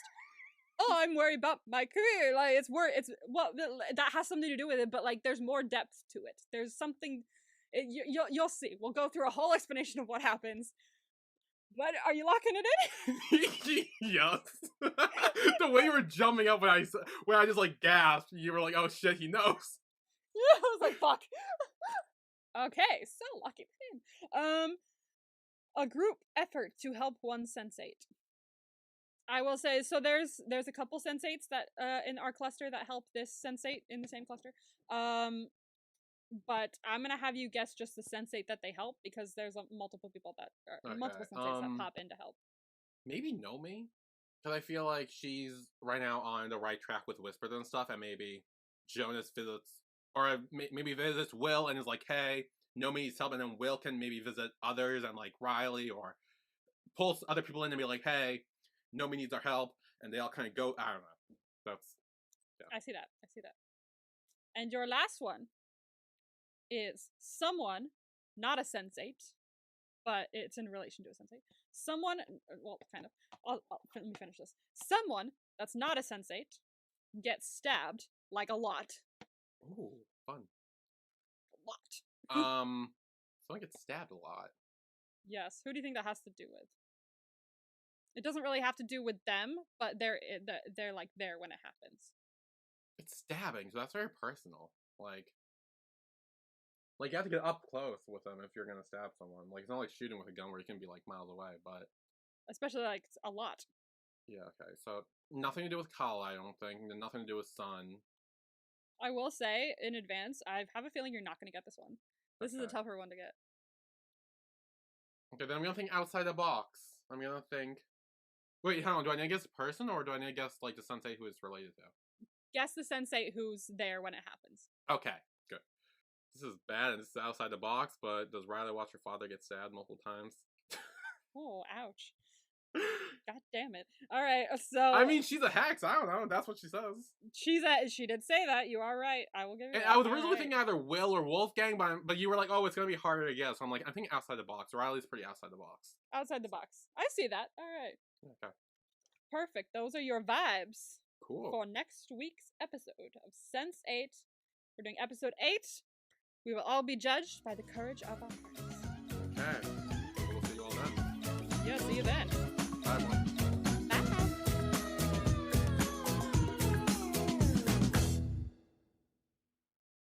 Oh, I'm worried about my career. Like it's that has something to do with it, but like there's more depth to it. There's something. You'll see. We'll go through a whole explanation of what happens. But are you locking it in? Yes. The way you were jumping up when I just like gasped, you were like, "Oh shit, he knows." I was like, "Fuck." Okay, so lock it in. A group effort to help one sensate. I will say, so there's a couple sensates that in our cluster that help this sensate in the same cluster. But I'm gonna have you guess just the sensate that they help because there's multiple people that multiple sensates that pop in to help. Maybe Nomi, because I feel like she's right now on the right track with Whispers and stuff, and maybe Jonas visits or maybe visits Will and is like, "Hey, Nomi needs help," and then Will can maybe visit others and like Riley or pulls other people in and be like, "Hey, Nomi needs our help," and they all kind of go. I don't know. That's. Yeah. I see that. And your last one is someone, not a sensate, but it's in relation to a sensate. Someone, well, kind of. Let me finish this. Someone that's not a sensate gets stabbed like a lot. Ooh, fun. A lot. Someone gets stabbed a lot. Yes. Who do you think that has to do with? It doesn't really have to do with them, but they're like there when it happens. It's stabbing, so that's very personal. Like you have to get up close with them if you're gonna stab someone. Like it's not like shooting with a gun where you can be like miles away, but especially like a lot. Yeah. Okay. So nothing to do with Kala, I don't think. Nothing to do with Sun. I will say in advance, I have a feeling you're not gonna get this one. This is a tougher one to get. Okay, then I'm gonna think outside the box. I'm gonna think. Wait, hold on. Do I need to guess the person, or do I need to guess like the sensei who it's related to? Guess the sensei who's there when it happens. Okay, good. This is bad, and this is outside the box. But does Riley watch her father get stabbed multiple times? Oh, ouch! God damn it! All right, so I mean, she's a hex. I don't know. That's what she says. She did say that. You are right. I will give you. And I was originally thinking either Will or Wolfgang, but you were like, "Oh, it's gonna be harder to guess." So I'm like, I think outside the box. Riley's pretty outside the box. Outside the box. I see that. All right. Okay. Perfect. Those are your vibes. Cool. For next week's episode of Sense 8. We're doing episode 8. We will all be judged by the courage of our hearts. Okay.